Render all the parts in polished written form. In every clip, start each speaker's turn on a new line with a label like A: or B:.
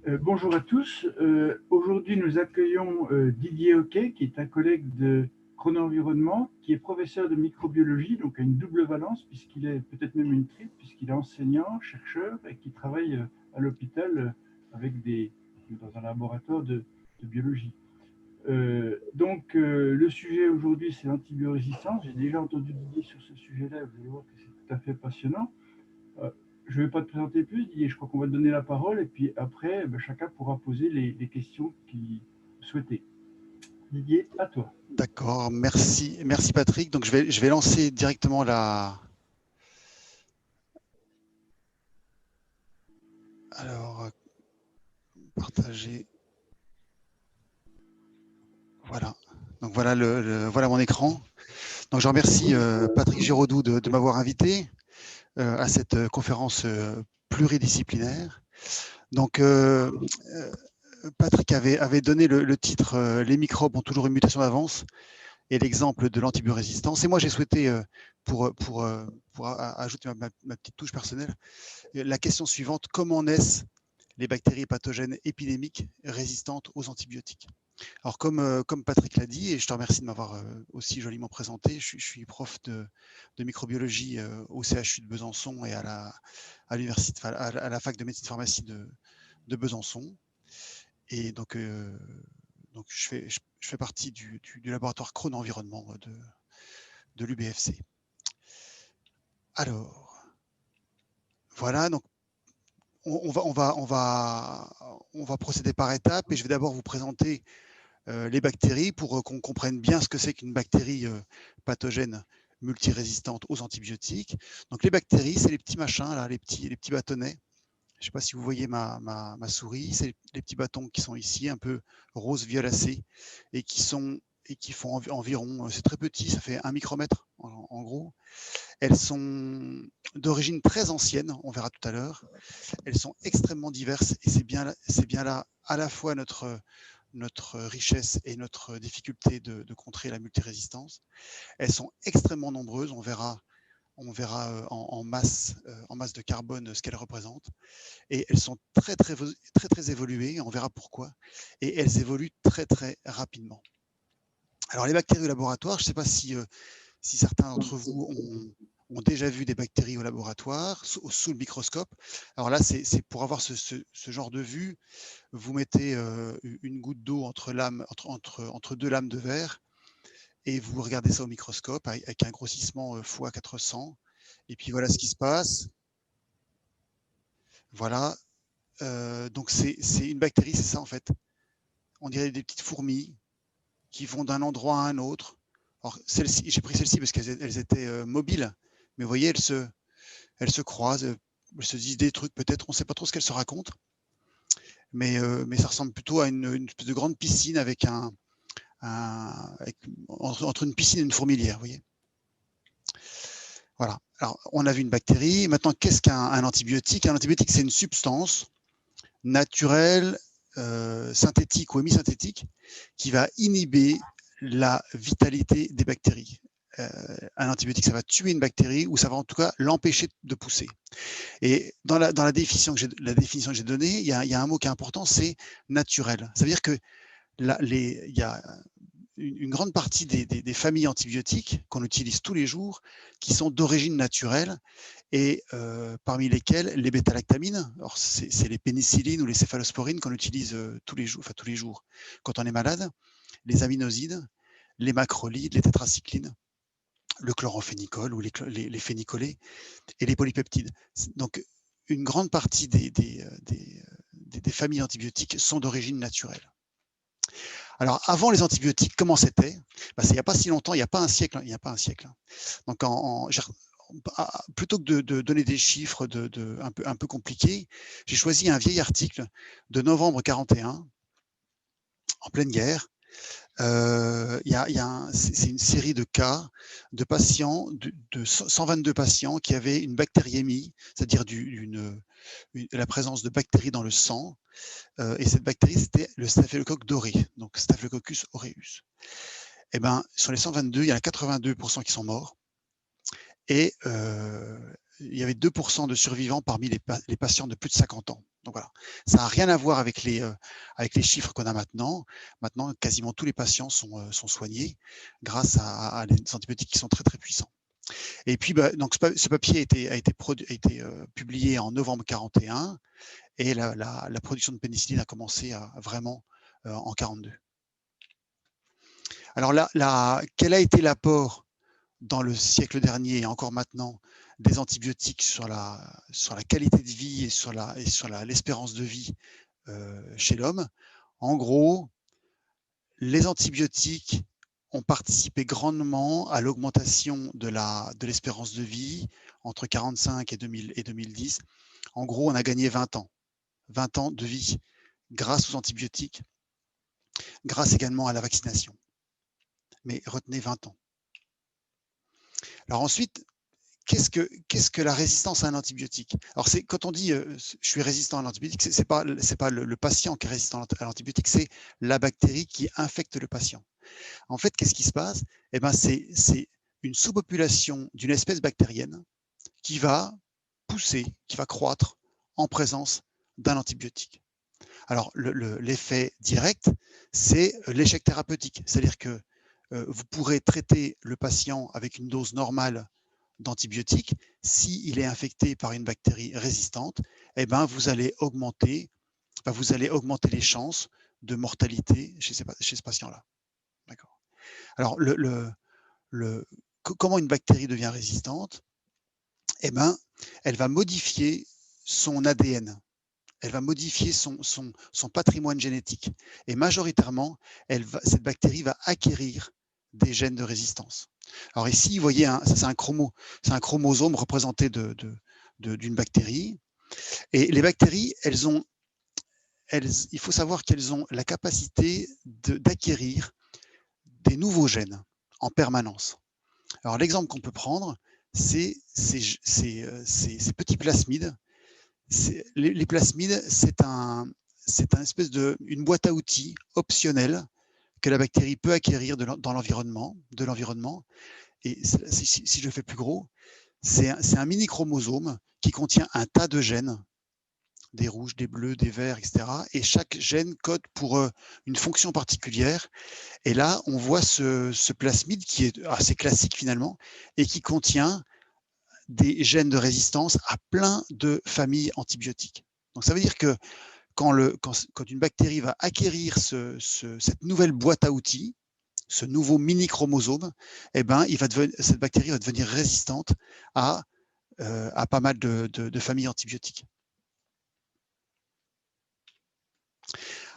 A: Bonjour à tous. Aujourd'hui, nous accueillons Didier Hoquet, qui est un collègue de Chrono-Environnement, qui est professeur de microbiologie, donc à une double valence, puisqu'il est peut-être même une triple, puisqu'il est enseignant, chercheur, et qui travaille à l'hôpital dans un laboratoire de biologie. Le sujet aujourd'hui, c'est l'antibiorésistance. J'ai déjà entendu Didier sur ce sujet-là, vous allez voir que c'est tout à fait passionnant. Euh, je ne vais pas te présenter plus, Didier, je crois qu'on va te donner la parole et puis après, chacun pourra poser les questions qu'il souhaitait. Didier, à toi.
B: D'accord, merci Patrick. Donc je vais lancer directement Alors, partager. Voilà. Donc voilà voilà mon écran. Donc je remercie Patrick Giraudoux de m'avoir invité à cette conférence pluridisciplinaire. Donc Patrick avait donné le titre Les microbes ont toujours une mutation d'avance et l'exemple de l'antibiorésistance. Et moi j'ai souhaité pour ajouter ma petite touche personnelle la question suivante: comment naissent les bactéries pathogènes épidémiques résistantes aux antibiotiques? Alors, comme Patrick l'a dit, et je te remercie de m'avoir aussi joliment présenté, je suis prof de microbiologie au CHU de Besançon et à la fac de médecine pharmacie de Besançon. Et donc je fais partie du laboratoire Chrono-Environnement de l'UBFC. Alors, voilà, donc on va procéder par étapes et je vais d'abord vous présenter les bactéries pour qu'on comprenne bien ce que c'est qu'une bactérie pathogène multirésistante aux antibiotiques. Donc les bactéries, c'est les petits machins, là, les petits bâtonnets. Je ne sais pas si vous voyez ma souris, c'est les petits bâtons qui sont ici, un peu rose violacés, et qui font environ, c'est très petit, ça fait 1 micromètre en gros. Elles sont d'origine très ancienne, on verra tout à l'heure. Elles sont extrêmement diverses et c'est bien là à la fois notre richesse et notre difficulté de contrer la multirésistance. Elles sont extrêmement nombreuses, on verra en masse de carbone ce qu'elles représentent. Et elles sont très évoluées, on verra pourquoi. Et elles évoluent très rapidement. Alors les bactéries au laboratoire, je ne sais pas si certains d'entre vous ont déjà vu des bactéries au laboratoire sous le microscope. Alors là, c'est pour avoir ce genre de vue, vous mettez une goutte d'eau entre deux lames de verre et vous regardez ça au microscope avec un grossissement x400. Et puis voilà ce qui se passe. Voilà. Donc c'est une bactérie, c'est ça en fait. On dirait des petites fourmis qui vont d'un endroit à un autre. Alors j'ai pris celle-ci parce qu'elles étaient mobiles, mais vous voyez, elles se croisent, elles se disent des trucs peut-être, on ne sait pas trop ce qu'elles se racontent, mais ça ressemble plutôt à une espèce de grande piscine avec entre une piscine et une fourmilière, vous voyez. Voilà. Alors, on a vu une bactérie. Maintenant, qu'est-ce qu'un antibiotique? Un antibiotique, c'est une substance naturelle, synthétique ou hémisynthétique, qui va inhiber la vitalité des bactéries. Un antibiotique, ça va tuer une bactérie ou ça va en tout cas l'empêcher de pousser. Et dans la définition que j'ai donnée, il y a un mot qui est important, c'est naturel. Ça veut dire que il y a une grande partie des familles antibiotiques qu'on utilise tous les jours qui sont d'origine naturelle et parmi lesquelles les bêta-lactamines, c'est les pénicillines ou les céphalosporines qu'on utilise tous les jours quand on est malade, les aminosides, les macrolides, les tétracyclines, le chloramphénicol ou les phénicolés et les polypeptides. Donc une grande partie des familles antibiotiques sont d'origine naturelle. Alors, avant les antibiotiques, comment c'était? Il n'y a pas si longtemps, il n'y a pas un siècle. Donc, plutôt que de donner des chiffres un peu compliqués, j'ai choisi un vieil article de novembre 41, en pleine guerre. C'est une série de cas de patients, de 122 patients qui avaient une bactériémie, c'est-à-dire la présence de bactéries dans le sang. Et cette bactérie, c'était le staphylocoque doré, donc Staphylococcus aureus. Sur les 122, il y en a 82% qui sont morts. Et il y avait 2% de survivants parmi les patients de plus de 50 ans. Donc voilà, ça n'a rien à voir avec les chiffres qu'on a maintenant. Maintenant, quasiment tous les patients sont soignés grâce à des antibiotiques qui sont très très puissants. Et puis, donc ce papier a été publié en novembre 41 et la production de pénicilline a commencé vraiment en 42. Alors là, quel a été l'apport dans le siècle dernier et encore maintenant des antibiotiques sur la qualité de vie et sur l'espérance de vie chez l'homme? En gros, les antibiotiques ont participé grandement à l'augmentation de l'espérance de vie entre 45 et 2010. En gros, on a gagné 20 ans de vie grâce aux antibiotiques, grâce également à la vaccination. Mais retenez 20 ans. Alors ensuite, qu'est-ce que la résistance à un antibiotique? Alors quand on dit je suis résistant à l'antibiotique, c'est pas le patient qui est résistant à l'antibiotique, c'est la bactérie qui infecte le patient. En fait, qu'est-ce qui se passe? Eh ben, c'est une sous-population d'une espèce bactérienne qui va pousser, qui va croître en présence d'un antibiotique. Alors, l'effet direct, c'est l'échec thérapeutique. C'est-à-dire que vous pourrez traiter le patient avec une dose normale d'antibiotiques. S'il est infecté par une bactérie résistante, eh ben, vous allez augmenter les chances de mortalité chez ce patient-là. D'accord. Alors, comment une bactérie devient résistante? Eh ben, elle va modifier son ADN. Elle va modifier son patrimoine génétique. Et majoritairement, cette bactérie va acquérir des gènes de résistance. Alors ici, vous voyez, ça c'est un chromosome représenté d'une bactérie. Et les bactéries, il faut savoir qu'elles ont la capacité d'acquérir des nouveaux gènes en permanence. Alors l'exemple qu'on peut prendre, c'est ces petits plasmides. Les plasmides, c'est une espèce une boîte à outils optionnelle que la bactérie peut acquérir de l'environnement. Et si je le fais plus gros, c'est un mini chromosome qui contient un tas de gènes, des rouges, des bleus, des verts, etc. Et chaque gène code pour une fonction particulière. Et là, on voit ce plasmide qui est assez classique finalement et qui contient des gènes de résistance à plein de familles antibiotiques. Donc ça veut dire que quand une bactérie va acquérir cette nouvelle boîte à outils, ce nouveau mini-chromosome, eh ben, cette bactérie va devenir résistante à pas mal de familles antibiotiques.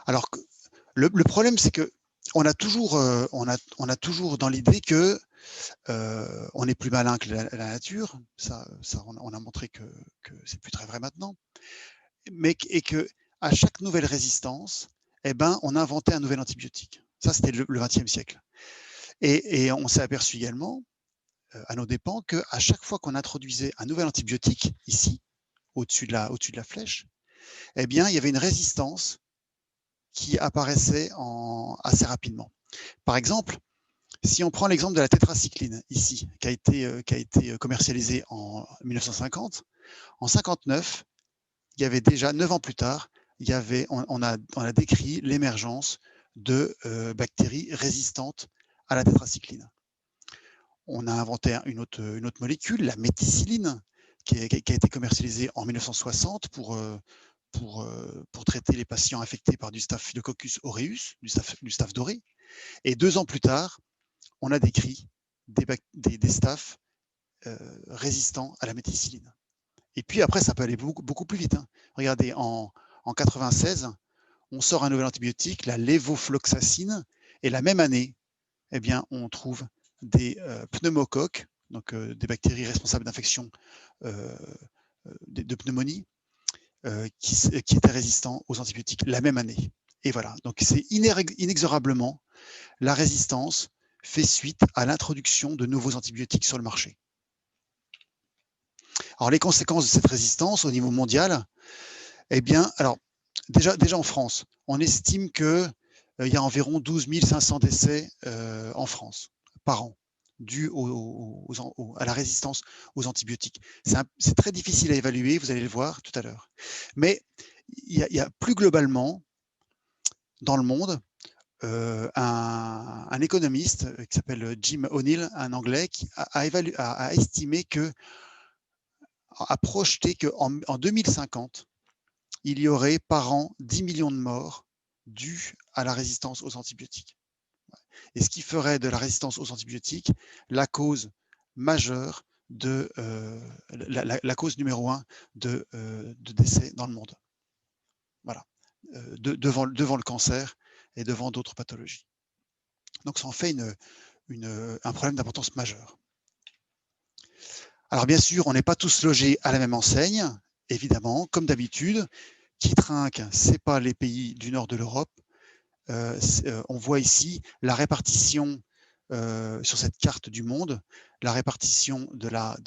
B: Alors, le problème, c'est que on a toujours dans l'idée que on est plus malin que la nature. Ça on a montré que c'est plus très vrai maintenant. Et que à chaque nouvelle résistance, eh ben, on inventait un nouvel antibiotique. Ça, c'était le XXe siècle. Et on s'est aperçu également, à nos dépens, qu'à chaque fois qu'on introduisait un nouvel antibiotique, ici, au-dessus de la flèche, eh bien, il y avait une résistance qui apparaissait assez rapidement. Par exemple, si on prend l'exemple de la tétracycline, ici, qui a été commercialisée en 1950, en 1959, il y avait déjà, 9 ans plus tard, on a décrit l'émergence de bactéries résistantes à la tétracycline. On a inventé une autre molécule, la méticilline, qui a été commercialisée en 1960 pour traiter les patients infectés par du Staphylococcus aureus, du staph doré. Et 2 ans plus tard, on a décrit des staphs résistants à la méticilline. Et puis après, ça peut aller beaucoup plus vite. Hein. Regardez, en 96, on sort un nouvel antibiotique, la lévofloxacine, et la même année, eh bien, on trouve des pneumocoques, donc des bactéries responsables d'infections de pneumonie, qui étaient résistants aux antibiotiques la même année. Et voilà, donc c'est inexorablement, la résistance fait suite à l'introduction de nouveaux antibiotiques sur le marché. Alors les conséquences de cette résistance au niveau mondial, eh bien, alors déjà en France, on estime qu'il y a environ 12 500 décès en France par an due à la résistance aux antibiotiques. C'est très difficile à évaluer, vous allez le voir tout à l'heure. Mais il y a plus globalement, dans le monde, un économiste qui s'appelle Jim O'Neill, un Anglais, qui a estimé a projeté qu'en 2050, il y aurait par an 10 millions de morts dues à la résistance aux antibiotiques. Et ce qui ferait de la résistance aux antibiotiques la cause majeure la cause numéro 1 de décès dans le monde. Voilà. Devant le cancer et devant d'autres pathologies. Donc ça en fait un problème d'importance majeure. Alors bien sûr, on n'est pas tous logés à la même enseigne, évidemment, comme d'habitude. Qui trinque, ce n'est pas les pays du nord de l'Europe. On voit ici la répartition sur cette carte du monde, la répartition de la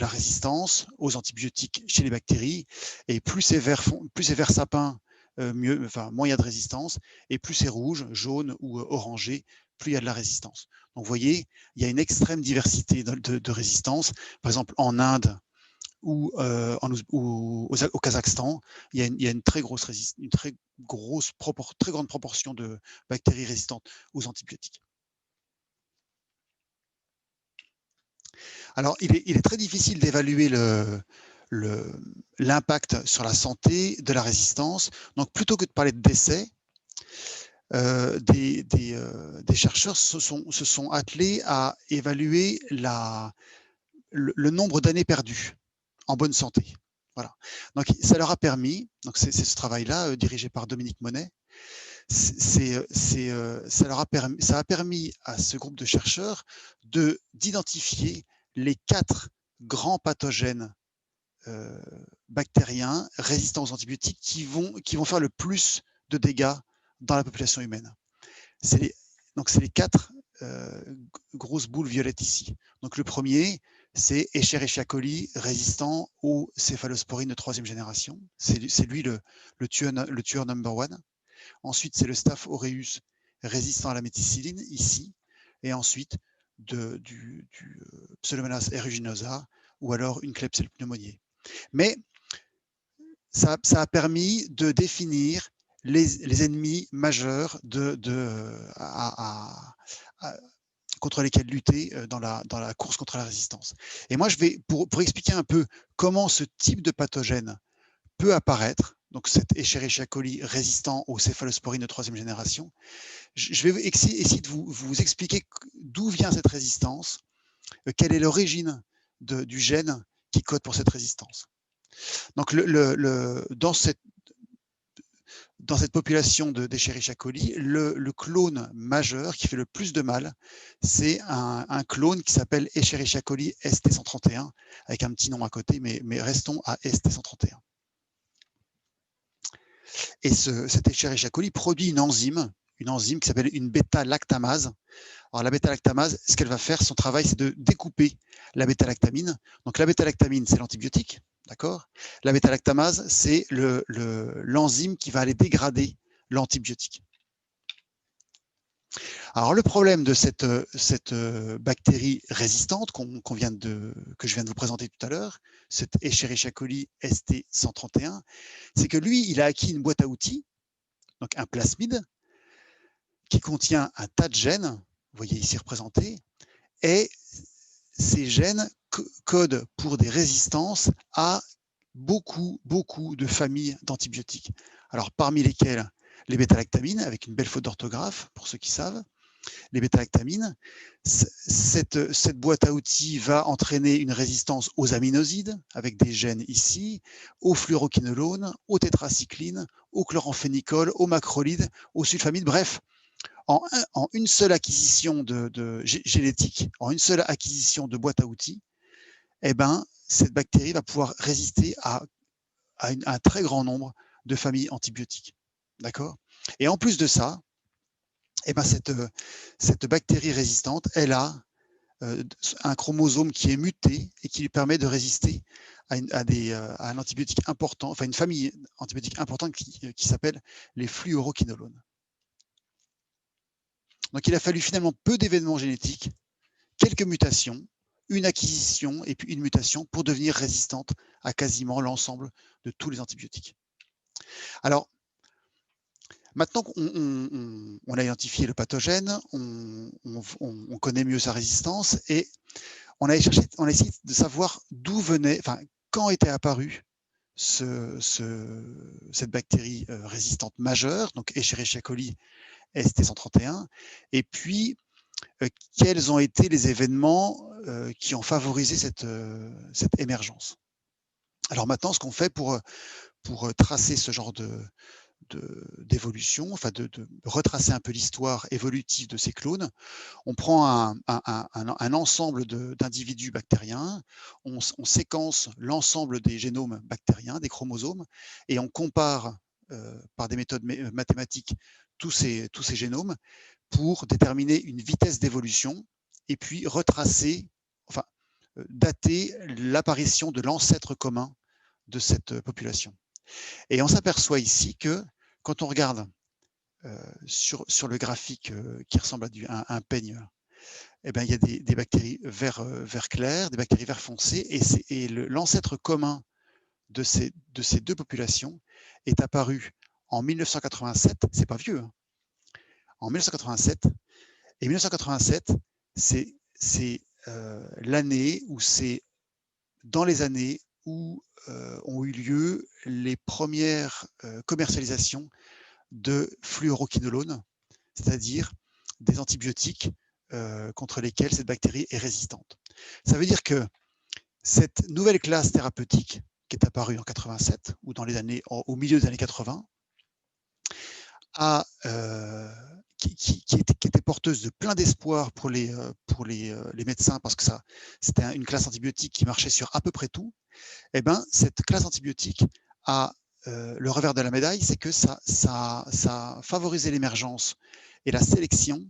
B: résistance aux antibiotiques chez les bactéries. Et plus c'est vert sapin, moins il y a de résistance. Et plus c'est rouge, jaune ou orangé, plus il y a de la résistance. Donc vous voyez, il y a une extrême diversité de résistance. Par exemple, en Inde, ou au Kazakhstan, il y a une très grande proportion de bactéries résistantes aux antibiotiques. Alors, il est très difficile d'évaluer l'impact sur la santé de la résistance. Donc, plutôt que de parler de décès, des chercheurs se sont attelés à évaluer le nombre d'années perdues en bonne santé. Voilà. Donc, ça leur a permis, donc c'est ce travail-là dirigé par Dominique Monet, ça a permis à ce groupe de chercheurs d'identifier les 4 grands pathogènes bactériens résistants aux antibiotiques qui vont faire le plus de dégâts dans la population humaine. Donc, c'est les 4 grosses boules violettes ici. Donc, le premier, c'est Escherichia coli résistant aux céphalosporines de 3e génération. C'est lui le tueur number 1. Ensuite, c'est le Staph aureus résistant à la méticilline, ici. Et ensuite, du Pseudomonas aeruginosa ou alors une Klebsiella pneumoniae. Mais ça a permis de définir les ennemis majeurs contre lesquels lutter dans la course contre la résistance. Et moi, je vais, pour expliquer un peu comment ce type de pathogène peut apparaître, donc cet Escherichia coli résistant aux céphalosporines de 3e génération, je vais essayer de vous expliquer d'où vient cette résistance, quelle est l'origine du gène qui code pour cette résistance. Donc, dans cette population d'Escherichia coli, le clone majeur qui fait le plus de mal, c'est un clone qui s'appelle Escherichia coli ST131, avec un petit nom à côté, mais restons à ST131. Et cet Escherichia coli produit une enzyme qui s'appelle une bêta-lactamase. Alors la bêta-lactamase, ce qu'elle va faire, son travail, c'est de découper la bêta-lactamine. Donc la bêta-lactamine, c'est l'antibiotique, d'accord? La bêta-lactamase, c'est l'enzyme qui va aller dégrader l'antibiotique. Alors le problème de cette bactérie résistante que je viens de vous présenter tout à l'heure, cette Escherichia coli ST131, c'est que lui, il a acquis une boîte à outils, donc un plasmide, qui contient un tas de gènes, vous voyez ici représentés, et ces gènes codent pour des résistances à beaucoup de familles d'antibiotiques. Alors parmi lesquelles les bêta-lactamines, avec une belle faute d'orthographe pour ceux qui savent, les bêta-lactamines, cette boîte à outils va entraîner une résistance aux aminosides, avec des gènes ici, aux fluoroquinolones, aux tétracyclines, au chloramphénicol, aux macrolides, aux sulfamides, bref, en une seule acquisition génétique, en une seule acquisition de boîte à outils, eh ben, cette bactérie va pouvoir résister à un très grand nombre de familles antibiotiques. D'accord? Et en plus de ça, eh ben, cette bactérie résistante, elle a un chromosome qui est muté et qui lui permet de résister à un antibiotique important, enfin une famille antibiotique importante qui s'appelle les fluoroquinolones. Donc il a fallu finalement peu d'événements génétiques quelques mutations, une acquisition et puis une mutation pour devenir résistante à quasiment l'ensemble de tous les antibiotiques. Alors, maintenant qu'on a identifié le pathogène, on connaît mieux sa résistance et on a essayé de savoir d'où venait, enfin, quand était apparue cette bactérie résistante majeure, donc Escherichia coli ST131, et puis quels ont été les événements qui ont favorisé cette émergence. Alors maintenant, ce qu'on fait pour tracer ce genre d'évolution, enfin de retracer un peu l'histoire évolutive de ces clones, on prend un ensemble d'individus bactériens, on séquence l'ensemble des génomes bactériens, des chromosomes, et on compare par des méthodes mathématiques tous ces génomes pour déterminer une vitesse d'évolution et puis retracer, enfin dater l'apparition de l'ancêtre commun de cette population. Et on s'aperçoit ici que quand on regarde sur le graphique qui ressemble à un peigne, eh bien, il y a des bactéries vert clair, des bactéries vert foncé, et l'ancêtre commun de ces deux populations est apparu en 1987, c'est pas vieux, hein, en 1987, et 1987, c'est l'année où c'est dans les années où ont eu lieu les premières commercialisations de fluoroquinolones, c'est-à-dire des antibiotiques contre lesquels cette bactérie est résistante. Ça veut dire que cette nouvelle classe thérapeutique qui est apparue en 87 ou dans les années, au milieu des années 80, qui était porteuse de plein d'espoir pour les médecins, parce que c'était une classe antibiotique qui marchait sur à peu près tout. Eh ben, cette classe antibiotique a le revers de la médaille, c'est que ça a favorisé l'émergence et la sélection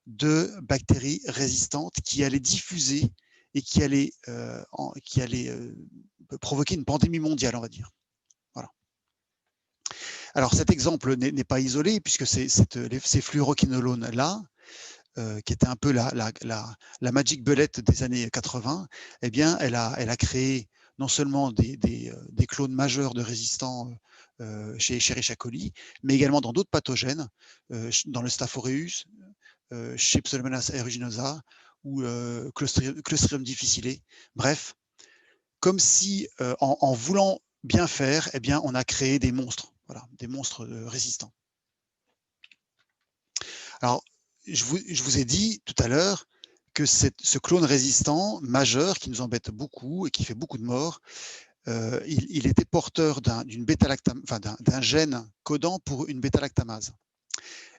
B: de bactéries résistantes qui allaient diffuser et qui allaient provoquer une pandémie mondiale, on va dire. Voilà. Alors cet exemple n'est pas isolé, puisque ces fluoroquinolones-là, qui était un peu la magic bullet des années 80, eh bien, elle a créé non seulement des clones majeurs de résistants chez Escherichia coli, mais également dans d'autres pathogènes, dans le Staph aureus, chez Pseudomonas aeruginosa ou Clostridium difficile. Bref, comme si en voulant bien faire, eh bien, on a créé des monstres, voilà, des monstres résistants. Alors, je vous ai dit tout à l'heure que ce clone résistant majeur qui nous embête beaucoup et qui fait beaucoup de morts, il était porteur d'un gène codant pour une bêta-lactamase.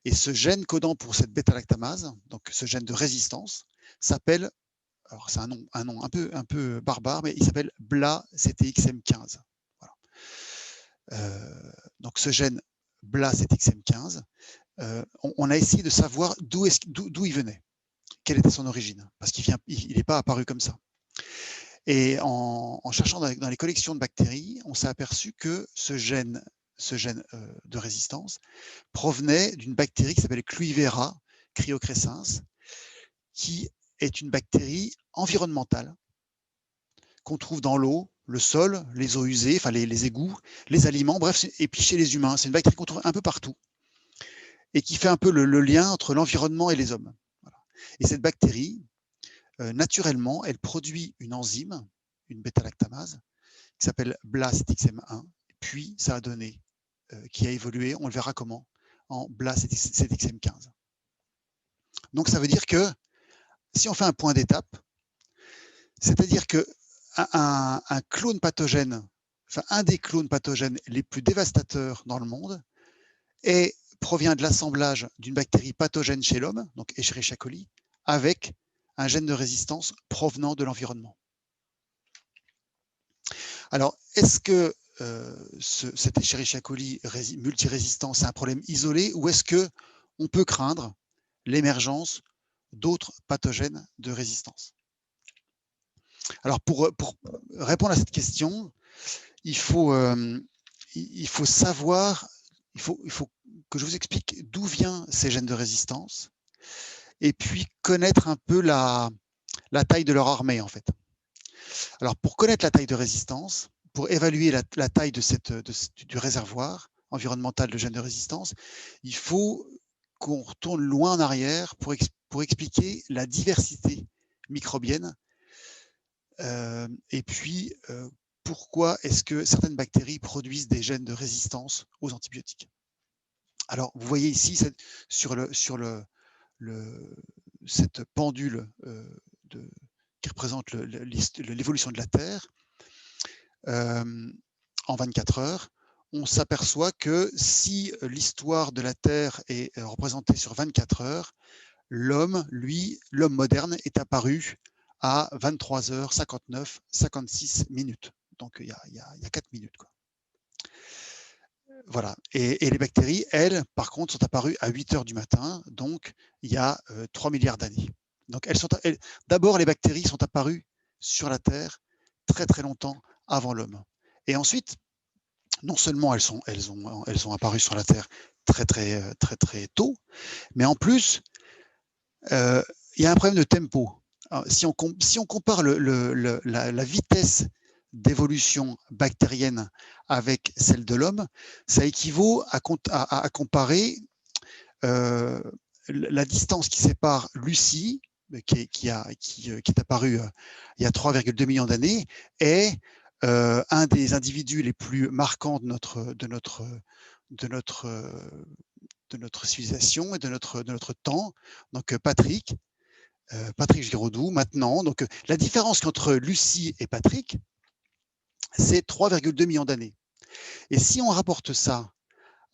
B: Et ce gène codant pour cette bêta-lactamase, donc ce gène de résistance, s'appelle, alors c'est un nom un peu barbare, mais il s'appelle BLA-CTXM15. Voilà. Donc ce gène BLA-CTXM15, on a essayé de savoir d'où il venait, quelle était son origine, parce qu'il n'est pas apparu comme ça. Et en cherchant dans les collections de bactéries, on s'est aperçu que ce gène de résistance provenait d'une bactérie qui s'appelle Cluivera cryocrescens, qui est une bactérie environnementale qu'on trouve dans l'eau, le sol, les eaux usées, enfin les égouts, les aliments, bref, et puis chez les humains. C'est une bactérie qu'on trouve un peu partout et qui fait un peu le lien entre l'environnement et les hommes. Voilà. Et cette bactérie, naturellement, elle produit une enzyme, une bêta-lactamase, qui s'appelle BLA-CTXM1, puis ça a donné, qui a évolué, on le verra comment, en BLA-CTXM15. Donc ça veut dire que, si on fait un point d'étape, c'est-à-dire que un clone pathogène, enfin un des clones pathogènes les plus dévastateurs dans le monde, provient de l'assemblage d'une bactérie pathogène chez l'homme, donc Escherichia coli, avec un gène de résistance provenant de l'environnement. Alors, est-ce que cet Escherichia coli multirésistant, c'est un problème isolé, ou est-ce qu'on peut craindre l'émergence d'autres pathogènes de résistance? Alors, pour répondre à cette question, il faut savoir, il faut que je vous explique d'où viennent ces gènes de résistance, et puis connaître un peu la la taille de leur armée, en fait. Alors, pour connaître la taille de résistance, pour évaluer la taille du réservoir environnemental de gènes de résistance, il faut qu'on retourne loin en arrière pour expliquer la diversité microbienne et puis pourquoi est-ce que certaines bactéries produisent des gènes de résistance aux antibiotiques. Alors, vous voyez ici sur cette pendule qui représente l'évolution de la Terre en 24 heures, on s'aperçoit que si l'histoire de la Terre est représentée sur 24 heures, l'homme moderne, est apparu à 23h59, 56 minutes. Donc, il y a 4 minutes, quoi. Voilà. Et les bactéries, elles, par contre, sont apparues à 8 heures du matin, donc il y a 3 milliards d'années. Donc, d'abord, les bactéries sont apparues sur la Terre très, très longtemps avant l'homme. Et ensuite, non seulement elles ont apparu sur la Terre très, très, très, très tôt, mais en plus, il y a un problème de tempo. Alors, si on compare la vitesse d'évolution bactérienne avec celle de l'homme, ça équivaut à comparer la distance qui sépare Lucie, qui est apparue il y a 3,2 millions d'années, et un des individus les plus marquants de notre civilisation et de notre temps, donc Patrick Giraudoux, maintenant. Donc, la différence entre Lucie et Patrick, c'est 3,2 millions d'années. Et si on rapporte ça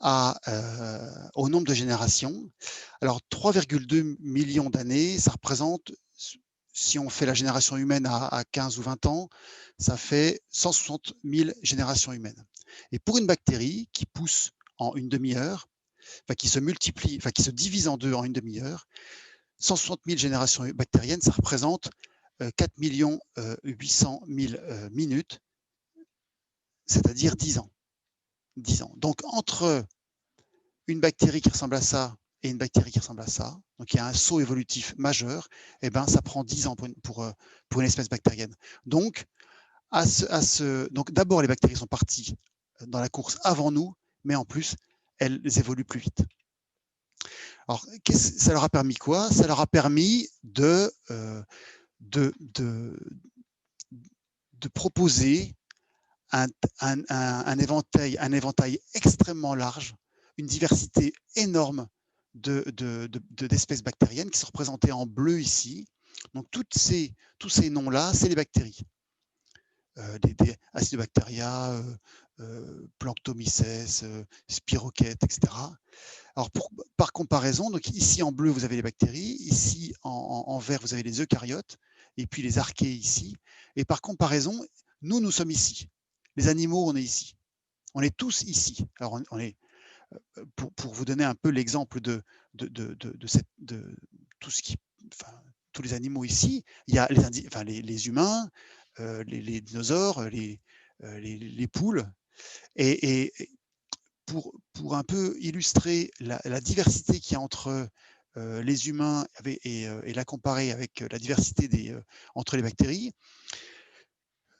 B: au nombre de générations, alors 3,2 millions d'années, ça représente, si on fait la génération humaine à 15 ou 20 ans, ça fait 160 000 générations humaines. Et pour une bactérie qui pousse en une demi-heure, qui se multiplie, qui se divise en deux en une demi-heure, 160 000 générations bactériennes, ça représente 4 800 000 minutes, c'est-à-dire 10 ans. 10 ans. Donc, entre une bactérie qui ressemble à ça et une bactérie qui ressemble à ça, donc il y a un saut évolutif majeur, et ben, ça prend 10 ans pour une espèce bactérienne. Donc, donc d'abord, les bactéries sont parties dans la course avant nous, mais en plus, elles évoluent plus vite. Alors, ça leur a permis quoi? Ça leur a permis de proposer un éventail extrêmement large, une diversité énorme d'espèces bactériennes qui sont représentées en bleu ici. Donc, tous ces noms-là, c'est les bactéries. Des Acidobacteria, Planctomyces, Spirochètes, etc. Alors, par comparaison, donc ici en bleu, vous avez les bactéries, ici en vert, vous avez les eucaryotes, et puis les archées ici. Et par comparaison, nous sommes ici. Les animaux, on est ici. On est tous ici. Alors, on est, pour vous donner un peu l'exemple de tout ce qui, tous les animaux ici, il y a les humains, les dinosaures, les poules, et pour un peu illustrer la diversité qu'il y a entre les humains et la comparer avec la diversité entre les bactéries,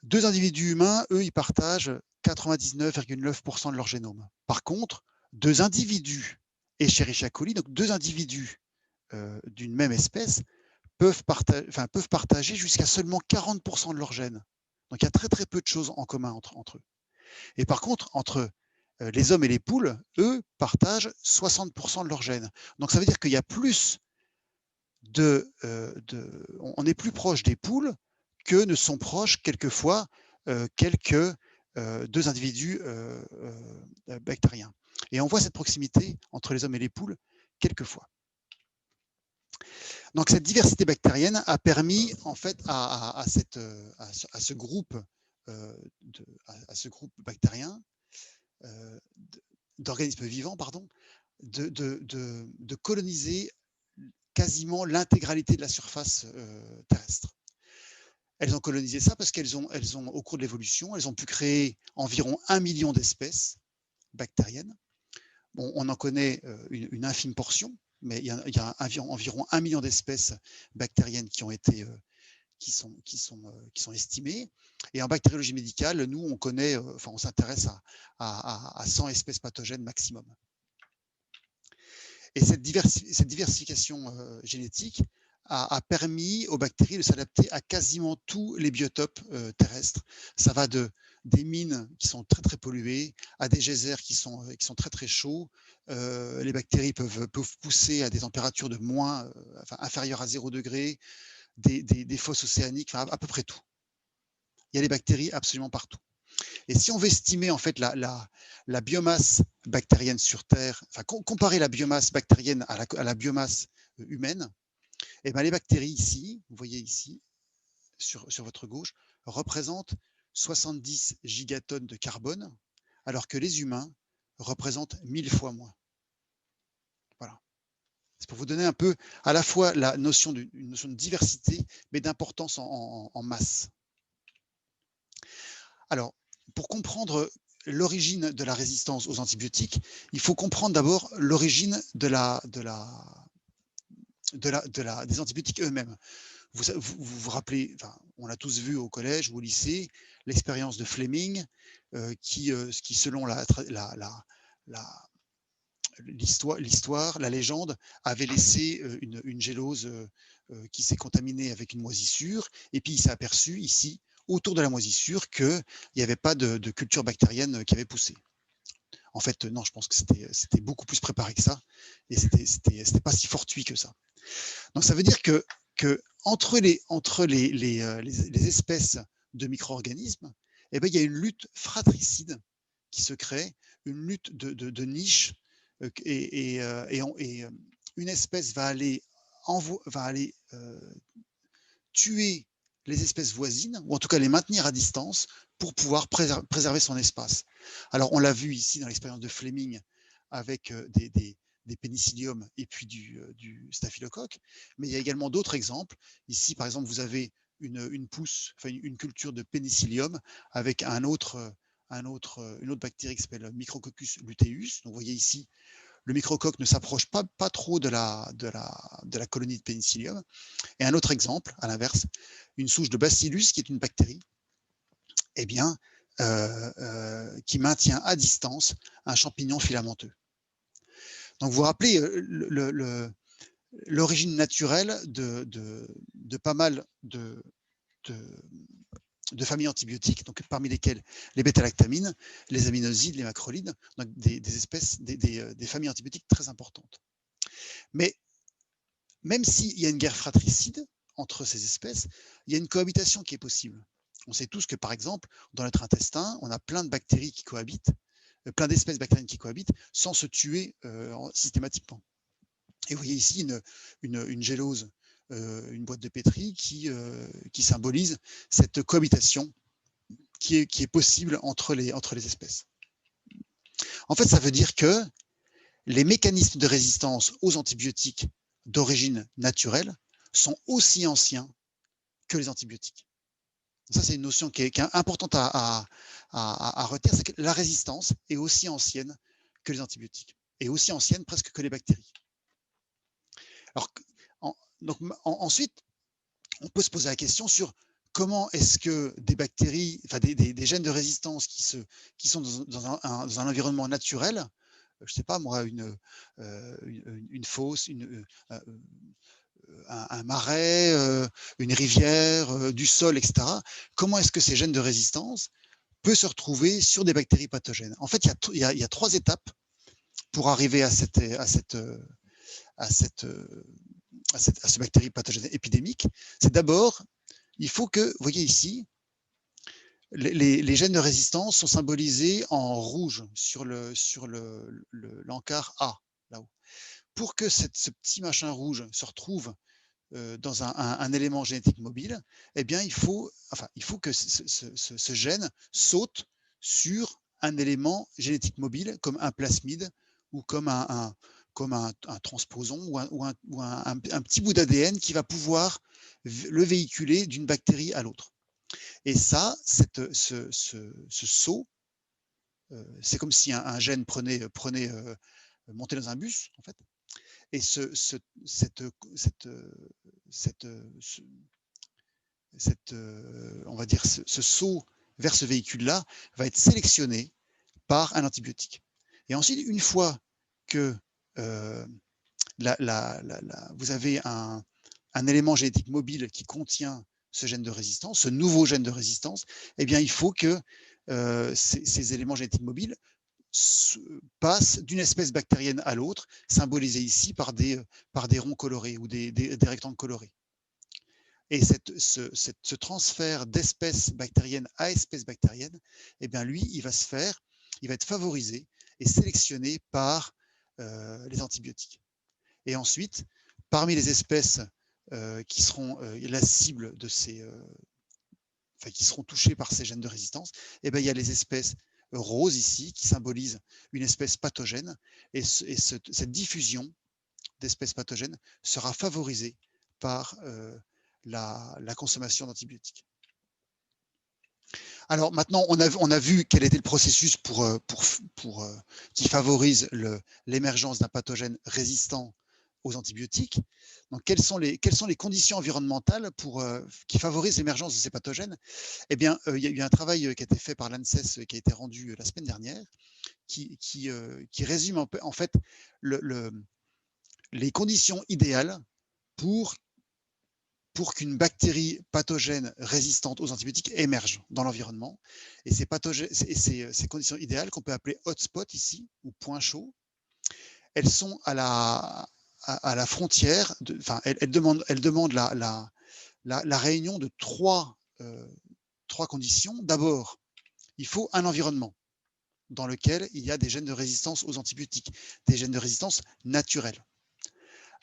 B: deux individus humains, eux, ils partagent 99,9% de leur génome. Par contre, deux individus Escherichia coli, donc deux individus d'une même espèce, peuvent partager jusqu'à seulement 40% de leur gène. Donc, il y a très, très peu de choses en commun entre eux. Et par contre, entre les hommes et les poules, eux, partagent 60% de leur gènes. Donc, ça veut dire qu'il y a plus on est plus proche des poules que ne sont proches quelquefois quelques deux individus bactériens. Et on voit cette proximité entre les hommes et les poules quelquefois. Donc, cette diversité bactérienne a permis en fait à ce groupe bactérien d'organismes vivants, pardon, de coloniser quasiment l'intégralité de la surface terrestre. Elles ont colonisé ça parce qu'elles ont, au cours de l'évolution, elles ont pu créer environ 1 million d'espèces bactériennes. Bon, on en connaît une infime portion, mais il y a environ 1 million d'espèces bactériennes qui ont été qui sont estimées. Et en bactériologie médicale, nous, on connaît, on s'intéresse à 100 espèces pathogènes maximum. Et cette diversification génétique a permis aux bactéries de s'adapter à quasiment tous les biotopes terrestres. Ça va des mines qui sont très très polluées à des geysers qui sont très très chauds. Les bactéries peuvent pousser à des températures de inférieures à 0 degré, des fosses océaniques, à peu près tout. Il y a des bactéries absolument partout. Et si on veut estimer en fait la biomasse bactérienne sur Terre, comparer la biomasse bactérienne à la biomasse humaine, et bien les bactéries ici, vous voyez ici, sur votre gauche, représentent 70 gigatonnes de carbone, alors que les humains représentent 1000 fois moins. Voilà. C'est pour vous donner un peu à la fois une notion de diversité, mais d'importance en masse. Alors, pour comprendre l'origine de la résistance aux antibiotiques, il faut comprendre d'abord l'origine des antibiotiques eux-mêmes. Vous rappelez, on l'a tous vu au collège ou au lycée, l'expérience de Fleming, qui selon l'histoire, la légende, avait laissé une gélose qui s'est contaminée avec une moisissure, et puis il s'est aperçu ici, autour de la moisissure, qu'il n'y avait pas de culture bactérienne qui avait poussé. En fait, non, je pense que c'était beaucoup plus préparé que ça, et c'était pas si fortuit que ça. Donc ça veut dire que entre les espèces de micro-organismes, eh ben, il y a une lutte fratricide qui se crée, une lutte de niche, et une espèce va aller tuer les espèces voisines, ou en tout cas les maintenir à distance pour pouvoir préserver son espace. Alors on l'a vu ici dans l'expérience de Fleming avec des pénicilliums et puis du staphylocoque, mais il y a également d'autres exemples. Ici, par exemple, vous avez une culture de pénicillium avec une autre bactérie qui s'appelle Micrococcus luteus. Donc, vous voyez ici, le microcoque ne s'approche pas trop de la colonie de pénicillium. Et un autre exemple, à l'inverse, une souche de Bacillus, qui est une bactérie, eh bien, qui maintient à distance un champignon filamenteux. Donc, vous vous rappelez l'origine naturelle de pas mal de familles antibiotiques, donc parmi lesquelles les bêta-lactamines, les aminosides, les macrolides, donc des espèces, des familles antibiotiques très importantes. Mais même s'il y a une guerre fratricide entre ces espèces, il y a une cohabitation qui est possible. On sait tous que, par exemple, dans notre intestin, on a plein de bactéries qui cohabitent, plein d'espèces bactériennes qui cohabitent sans se tuer systématiquement. Et vous voyez ici une gélose, une boîte de pétri qui symbolise cette cohabitation qui est possible entre les espèces. En fait, ça veut dire que les mécanismes de résistance aux antibiotiques d'origine naturelle sont aussi anciens que les antibiotiques. Ça, c'est une notion qui est importante à retenir, c'est que la résistance est aussi ancienne que les antibiotiques, et aussi ancienne presque que les bactéries. Alors, ensuite, on peut se poser la question sur comment est-ce que des bactéries, des gènes de résistance qui sont dans un environnement naturel, je ne sais pas moi, une fosse, un marais, une rivière, du sol, etc. Comment est-ce que ces gènes de résistance peuvent se retrouver sur des bactéries pathogènes? En fait, il y a 3 étapes pour arriver à ce bactérie pathogène épidémique. C'est d'abord, il faut que, vous voyez ici, les gènes de résistance sont symbolisés en rouge sur l'encart A, là-haut. Pour que ce petit machin rouge se retrouve dans un élément génétique mobile, eh bien, il faut que ce gène saute sur un élément génétique mobile comme un plasmide ou comme un transposon ou un petit bout d'ADN qui va pouvoir le véhiculer d'une bactérie à l'autre. Et ça, ce saut, c'est comme si un gène montait dans un bus, en fait. Et on va dire, ce saut vers ce véhicule-là va être sélectionné par un antibiotique. Et ensuite, une fois que vous avez un élément génétique mobile qui contient ce gène de résistance, ce nouveau gène de résistance, eh bien, il faut que ces éléments génétiques mobiles passent d'une espèce bactérienne à l'autre, symbolisés ici par des ronds colorés ou des rectangles colorés. Et ce transfert d'espèce bactérienne à espèce bactérienne, eh bien, lui, il va être favorisé et sélectionné par les antibiotiques. Et ensuite, parmi les espèces qui seront la cible de qui seront touchées par ces gènes de résistance, eh bien, il y a les espèces roses ici qui symbolisent une espèce pathogène, et cette diffusion d'espèces pathogènes sera favorisée par la consommation d'antibiotiques. Alors maintenant, on a vu quel était le processus qui favorise l'émergence d'un pathogène résistant aux antibiotiques. Donc, quelles sont les conditions environnementales qui favorisent l'émergence de ces pathogènes? Eh bien, il y a eu un travail qui a été fait par l'ANSES, qui a été rendu la semaine dernière, qui résume en fait les conditions idéales pour qu'une bactérie pathogène résistante aux antibiotiques émerge dans l'environnement. Et ces conditions idéales, qu'on peut appeler hotspot ici, ou point chaud, elles sont à la frontière, elles demandent la réunion de trois conditions. D'abord, il faut un environnement dans lequel il y a des gènes de résistance aux antibiotiques, des gènes de résistance naturels.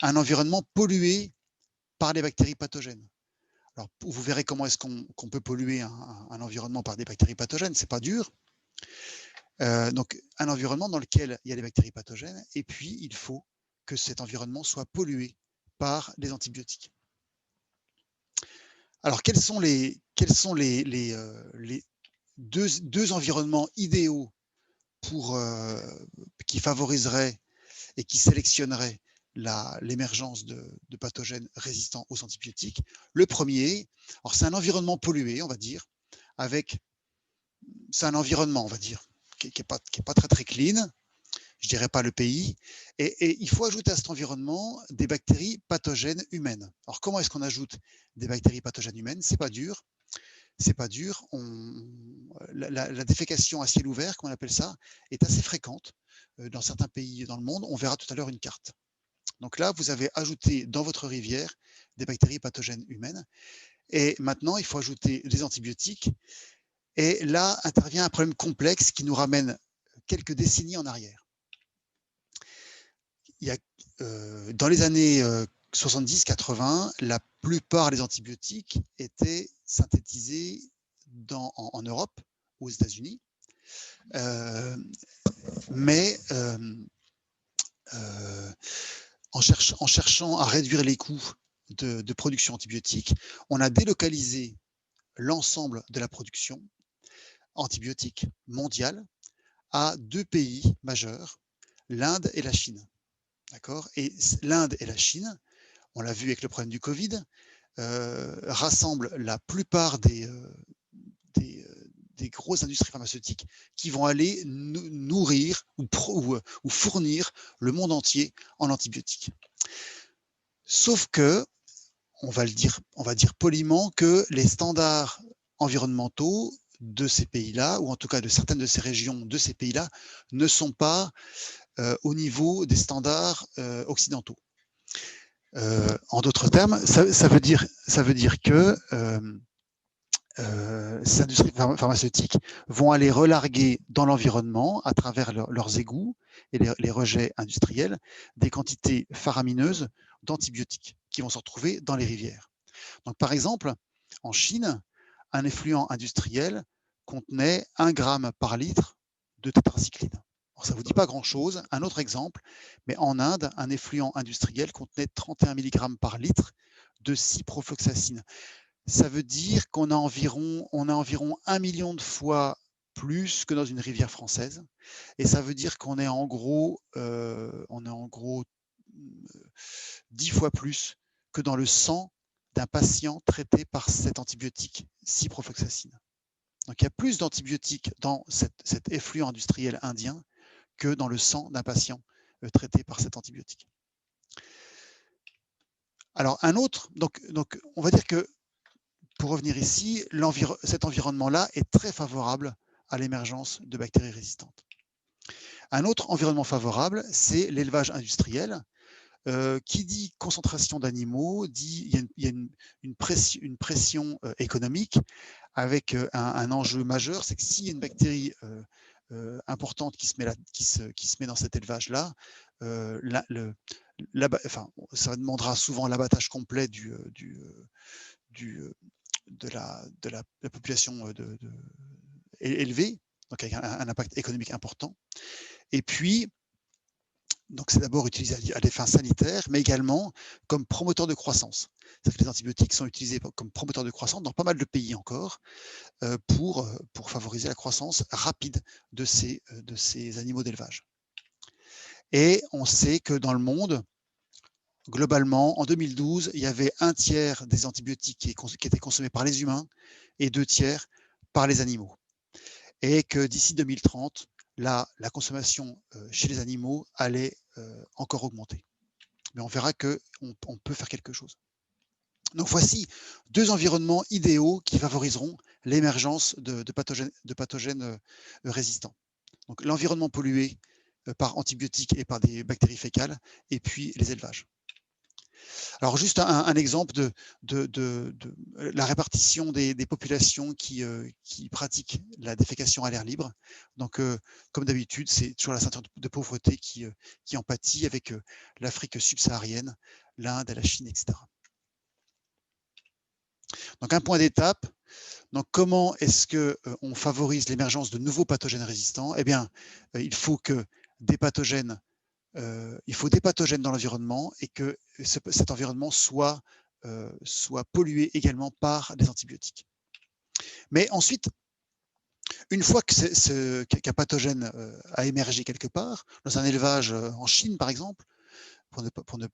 B: Un environnement pollué par les bactéries pathogènes. Alors, vous verrez comment est-ce qu'on peut polluer un environnement par des bactéries pathogènes, c'est pas dur. Donc, un environnement dans lequel il y a des bactéries pathogènes, et puis il faut que cet environnement soit pollué par les antibiotiques. Alors, quels sont les deux environnements idéaux qui favoriseraient et qui sélectionneraient l'émergence de pathogènes résistants aux antibiotiques? Le premier, alors c'est un environnement pollué, on va dire, c'est un environnement, on va dire, qui n'est pas très clean, je dirais pas le pays, et il faut ajouter à cet environnement des bactéries pathogènes humaines. Alors, comment est-ce qu'on ajoute des bactéries pathogènes humaines? C'est pas dur. La défécation à ciel ouvert, comme on appelle ça, est assez fréquente dans certains pays dans le monde. On verra tout à l'heure une carte. Donc là, vous avez ajouté dans votre rivière des bactéries pathogènes humaines. Et maintenant, il faut ajouter des antibiotiques. Et là intervient un problème complexe qui nous ramène quelques décennies en arrière. Dans les années 70-80, la plupart des antibiotiques étaient synthétisés en Europe, aux États-Unis. Mais en cherchant à réduire les coûts de production antibiotique, on a délocalisé l'ensemble de la production antibiotique mondiale à deux pays majeurs, l'Inde et la Chine. D'accord ? Et l'Inde et la Chine, on l'a vu avec le problème du Covid, rassemblent la plupart des grosses industries pharmaceutiques qui vont aller nourrir ou fournir le monde entier en antibiotiques. Sauf que, on va dire poliment, que les standards environnementaux de ces pays-là, ou en tout cas de certaines de ces régions de ces pays-là, ne sont pas au niveau des standards occidentaux. En d'autres termes, ça veut dire que ces industries pharmaceutiques vont aller relarguer dans l'environnement, à travers leurs égouts et les rejets industriels, des quantités faramineuses d'antibiotiques qui vont se retrouver dans les rivières. Donc, par exemple, en Chine, un effluent industriel contenait 1 gramme par litre de tétracycline. Alors, ça ne vous dit pas grand-chose. Un autre exemple, mais en Inde, un effluent industriel contenait 31 mg par litre de ciprofloxacine. Ça veut dire qu'on a environ 1 million de fois plus que dans une rivière française. Et ça veut dire qu'on est en gros 10 fois plus que dans le sang d'un patient traité par cet antibiotique, ciprofloxacine. Donc, il y a plus d'antibiotiques dans cet effluent industriel indien que dans le sang d'un patient traité par cet antibiotique. Alors, un autre, donc on va dire que, pour revenir ici, cet environnement-là est très favorable à l'émergence de bactéries résistantes. Un autre environnement favorable, c'est l'élevage industriel. Qui dit concentration d'animaux, dit il y a une pression économique avec un enjeu majeur, c'est que s'il y a une bactérie importante qui se met dans cet élevage-là, ça demandera souvent l'abattage complet de la population élevée, donc avec un impact économique important. Et puis, donc c'est d'abord utilisé à des fins sanitaires, mais également comme promoteur de croissance. C'est-à-dire que les antibiotiques sont utilisés comme promoteurs de croissance dans pas mal de pays encore pour favoriser la croissance rapide de ces animaux d'élevage. Et on sait que dans le monde, globalement, en 2012, il y avait 1/3 des antibiotiques qui étaient consommés par les humains et 2/3 par les animaux. Et que d'ici 2030, la consommation chez les animaux allait encore augmenter. Mais on verra qu'on peut faire quelque chose. Donc voici 2 environnements idéaux qui favoriseront l'émergence de pathogènes résistants. Donc l'environnement pollué par antibiotiques et par des bactéries fécales, et puis les élevages. Alors juste un exemple de la répartition des populations qui pratiquent la défécation à l'air libre. Donc comme d'habitude, c'est toujours la ceinture de pauvreté qui en pâtit, avec l'Afrique subsaharienne, l'Inde, la Chine, etc. Donc un point d'étape. Donc comment est-ce qu'on favorise l'émergence de nouveaux pathogènes résistants? Eh bien, il faut des pathogènes dans l'environnement et que cet environnement soit pollué également par des antibiotiques. Mais ensuite, une fois qu'un pathogène a émergé quelque part, dans un élevage en Chine par exemple, pour prendre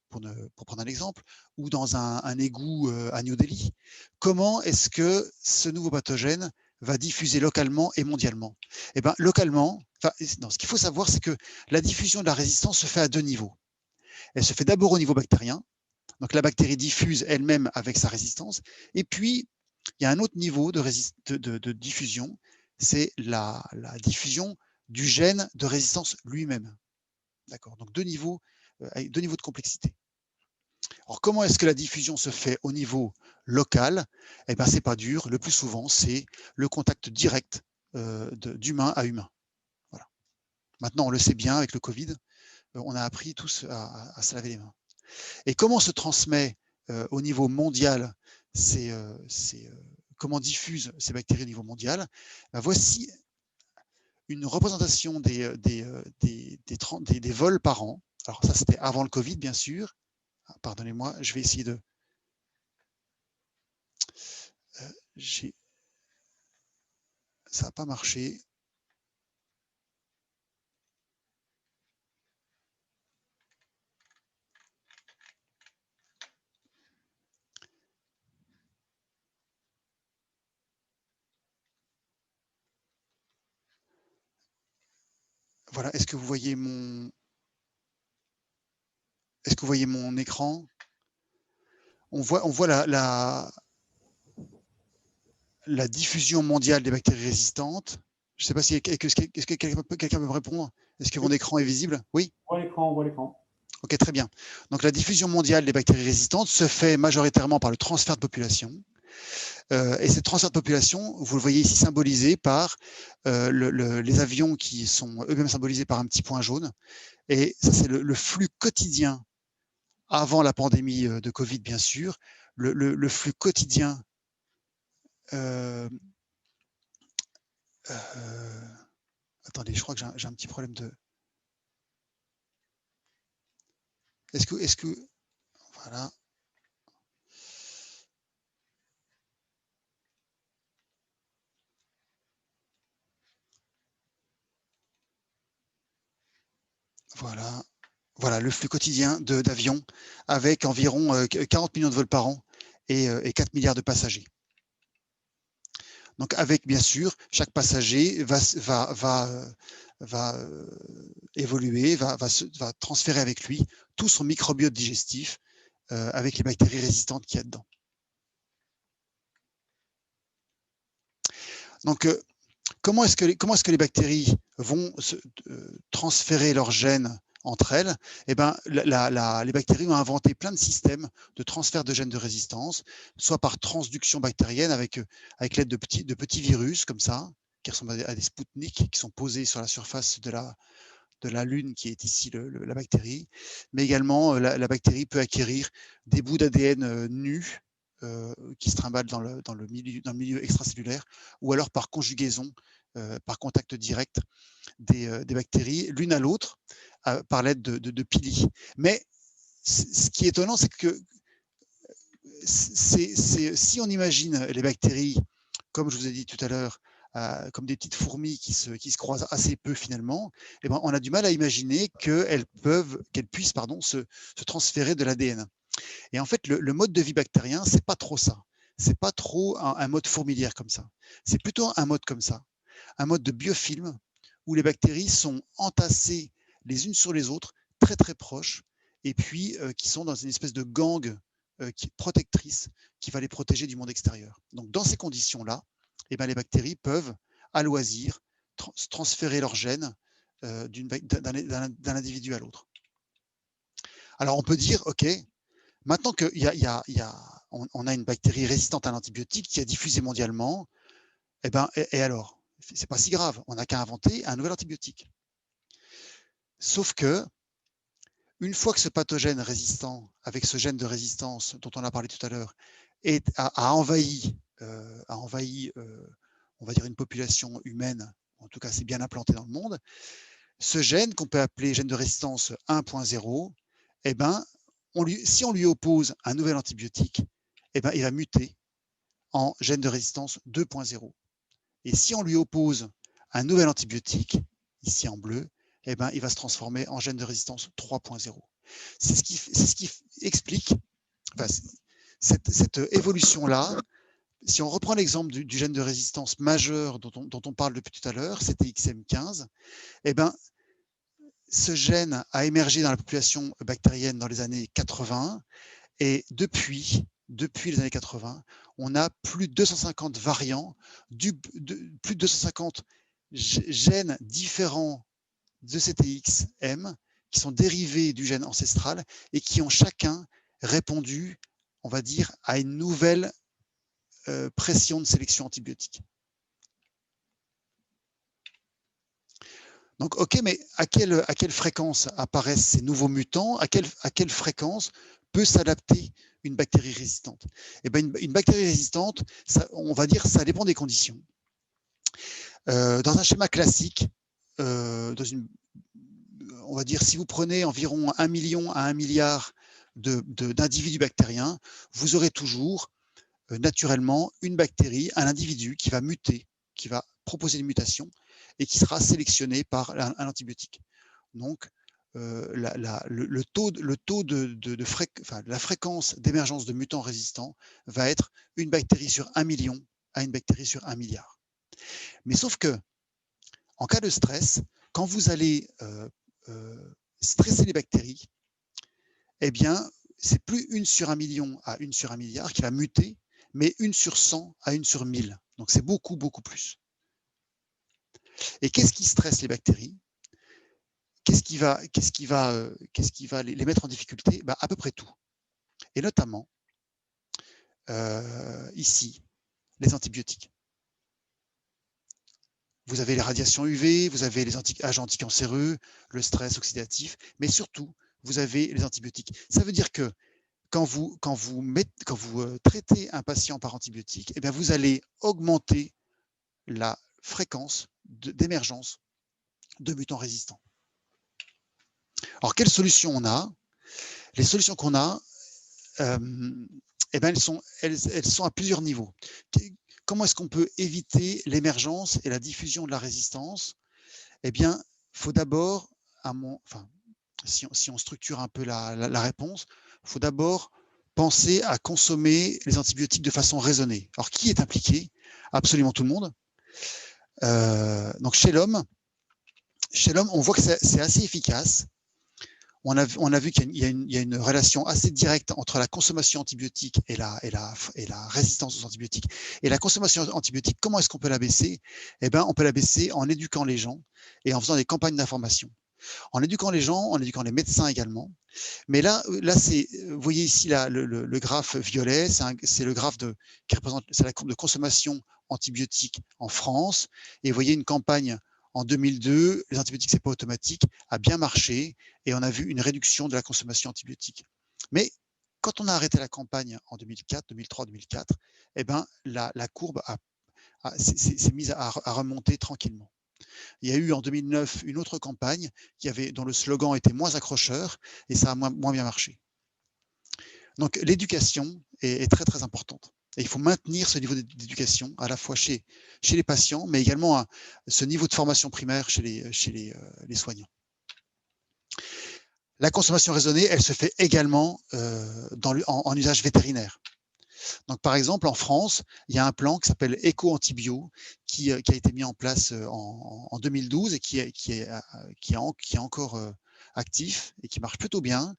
B: un exemple, ou dans un égout à New Delhi, comment est-ce que ce nouveau pathogène va diffuser localement et mondialement? Eh bien, localement, ce qu'il faut savoir, c'est que la diffusion de la résistance se fait à 2 niveaux. Elle se fait d'abord au niveau bactérien, donc la bactérie diffuse elle-même avec sa résistance, et puis il y a un autre niveau de diffusion, c'est la diffusion du gène de résistance lui-même. D'accord. Donc 2 niveaux de complexité. Alors, comment est-ce que la diffusion se fait au niveau local? Eh bien, c'est pas dur. Le plus souvent, c'est le contact direct d'humain à humain. Voilà. Maintenant, on le sait bien avec le Covid, on a appris tous à se laver les mains. Et comment se transmet au niveau mondial comment diffusent ces bactéries au niveau mondial? Ben, voici une représentation des vols par an. Alors ça, c'était avant le Covid, bien sûr. Ah, pardonnez-moi, je vais essayer de... ça n'a pas marché. Voilà, est-ce que vous voyez mon écran? On voit la diffusion mondiale des bactéries résistantes. Je ne sais pas si est-ce que quelqu'un peut me répondre? Est-ce que mon écran est visible? Oui?
C: On voit l'écran.
B: Ok, très bien. Donc la diffusion mondiale des bactéries résistantes se fait majoritairement par le transfert de population. Et ce transfert de population, vous le voyez ici symbolisé par les avions qui sont eux-mêmes symbolisés par un petit point jaune. Et ça, c'est le flux quotidien avant la pandémie de Covid, bien sûr. Le flux quotidien attendez, je crois que j'ai un petit problème de... Est-ce que... Voilà. Voilà le flux quotidien d'avions avec environ 40 millions de vols par an et 4 milliards de passagers. Donc avec, bien sûr, chaque passager va évoluer, va transférer avec lui tout son microbiote digestif avec les bactéries résistantes qu'il y a dedans. Donc, comment est-ce que les bactéries vont transférer leurs gènes entre elles? Eh ben, les bactéries ont inventé plein de systèmes de transfert de gènes de résistance, soit par transduction bactérienne avec l'aide de petits virus comme ça, qui ressemblent à des Spoutniks, qui sont posés sur la surface de la Lune, qui est ici la bactérie. Mais également, la bactérie peut acquérir des bouts d'ADN nus, qui se trimballent dans le milieu extracellulaire, ou alors par conjugaison, par contact direct des bactéries l'une à l'autre par l'aide de pili. Mais ce qui est étonnant, c'est que si on imagine les bactéries, comme je vous ai dit tout à l'heure, comme des petites fourmis qui se croisent assez peu finalement, eh ben, on a du mal à imaginer qu'elles puissent se transférer de l'ADN. Et en fait, le mode de vie bactérien, c'est pas trop ça. C'est pas trop un mode fourmilière comme ça. C'est plutôt un mode comme ça, un mode de biofilm où les bactéries sont entassées les unes sur les autres, très très proches, et puis qui sont dans une espèce de gang protectrice qui va les protéger du monde extérieur. Donc dans ces conditions-là, eh ben, les bactéries peuvent, à loisir, transférer leurs gènes d'un individu à l'autre. Alors on peut dire, OK, maintenant qu'on a une bactérie résistante à l'antibiotique qui a diffusé mondialement, eh ben, et alors? C'est pas si grave, on n'a qu'à inventer un nouvel antibiotique. Sauf que, une fois que ce pathogène résistant, avec ce gène de résistance dont on a parlé tout à l'heure, a envahi, on va dire, une population humaine, en tout cas c'est bien implanté dans le monde, ce gène qu'on peut appeler gène de résistance 1.0, eh ben, si on lui oppose un nouvel antibiotique, eh ben, il va muter en gène de résistance 2.0. Et si on lui oppose un nouvel antibiotique, ici en bleu, eh ben, il va se transformer en gène de résistance 3.0. C'est ce qui explique cette évolution-là. Si on reprend l'exemple du gène de résistance majeur dont on parle depuis tout à l'heure, c'était XM15, eh ben, ce gène a émergé dans la population bactérienne dans les années 80 et depuis les années 80, on a plus de 250 variants, plus de 250 gènes différents de CTXM qui sont dérivés du gène ancestral et qui ont chacun répondu, on va dire, à une nouvelle pression de sélection antibiotique. Donc, OK, mais à quelle fréquence apparaissent ces nouveaux mutants? À quelle fréquence peut s'adapter une bactérie résistante? Eh bien, une bactérie résistante, on va dire, ça dépend des conditions. Dans un schéma classique, on va dire, si vous prenez environ 1 million à 1 milliard d'individus bactériens, vous aurez toujours naturellement une bactérie, un individu qui va muter, qui va proposer une mutation et qui sera sélectionné par un antibiotique. Donc, le taux la fréquence d'émergence de mutants résistants va être une bactérie sur 1 million à une bactérie sur 1 milliard. Mais sauf que, en cas de stress, quand vous allez stresser les bactéries, eh bien, c'est plus 1 sur 1 million à 1 sur 1 milliard qui va muter, mais 1 sur 100 à 1 sur 1000. Donc, c'est beaucoup, beaucoup plus. Et qu'est-ce qui stresse les bactéries? Qu'est-ce qui va les mettre en difficulté? À peu près tout. Et notamment, ici, les antibiotiques. Vous avez les radiations UV, vous avez les agents anticancéreux, le stress oxydatif, mais surtout, vous avez les antibiotiques. Ça veut dire que quand vous traitez un patient par antibiotique, eh bien, vous allez augmenter la fréquence d'émergence de mutants résistants. Alors, quelles solutions on a? Les solutions qu'on a, eh bien, elles sont à plusieurs niveaux. Comment est-ce qu'on peut éviter l'émergence et la diffusion de la résistance? Eh bien, il faut d'abord, si on structure un peu la réponse, il faut d'abord penser à consommer les antibiotiques de façon raisonnée. Alors, qui est impliqué? Absolument tout le monde. Donc, chez l'homme, on voit que c'est assez efficace. On a vu qu'il y a une relation assez directe entre la consommation antibiotique et la résistance aux antibiotiques. Et la consommation antibiotique, comment est-ce qu'on peut la baisser? Eh bien, on peut la baisser en éduquant les gens et en faisant des campagnes d'information. En éduquant les gens, en éduquant les médecins également. Mais là vous voyez ici le graphe violet, c'est le graphe qui représente, c'est la courbe de consommation antibiotique en France. Et vous voyez une campagne en 2002, les antibiotiques, c'est pas automatique, a bien marché et on a vu une réduction de la consommation antibiotique. Mais quand on a arrêté la campagne en 2004, 2003, 2004, eh ben, la courbe s'est mise à remonter tranquillement. Il y a eu en 2009 une autre campagne dont le slogan était moins accrocheur et ça a moins bien marché. Donc l'éducation est très très importante. Et il faut maintenir ce niveau d'éducation à la fois chez les patients, mais également ce niveau de formation primaire chez les soignants. La consommation raisonnée, elle se fait également en usage vétérinaire. Donc, par exemple, en France, il y a un plan qui s'appelle Éco-Antibio qui a été mis en place en 2012 et qui est encore actif et qui marche plutôt bien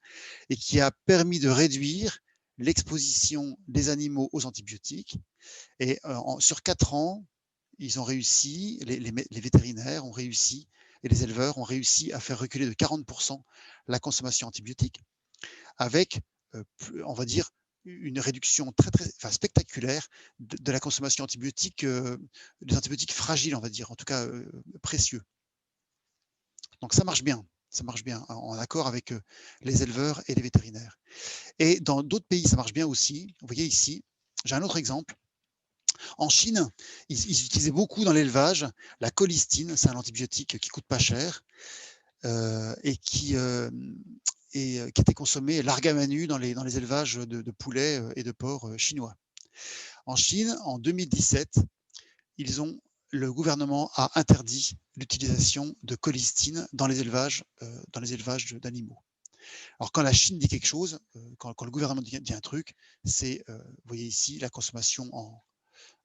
B: et qui a permis de réduire l'exposition des animaux aux antibiotiques. Et sur 4 ans, ils ont réussi, les vétérinaires ont réussi et les éleveurs ont réussi à faire reculer de 40% la consommation antibiotique avec, on va dire, une réduction spectaculaire de la consommation antibiotique, des antibiotiques fragiles, on va dire, en tout cas précieux. Donc ça marche bien en accord avec les éleveurs et les vétérinaires. Et dans d'autres pays, ça marche bien aussi. Vous voyez ici, j'ai un autre exemple. En Chine, ils utilisaient beaucoup dans l'élevage la colistine, c'est un antibiotique qui coûte pas cher et qui était consommé largue à manu dans les élevages de poulets et de porcs chinois. En Chine, en 2017, le gouvernement a interdit l'utilisation de colistine dans les élevages d'animaux. Alors quand la Chine dit quelque chose, quand le gouvernement dit un truc, c'est, vous voyez ici, la consommation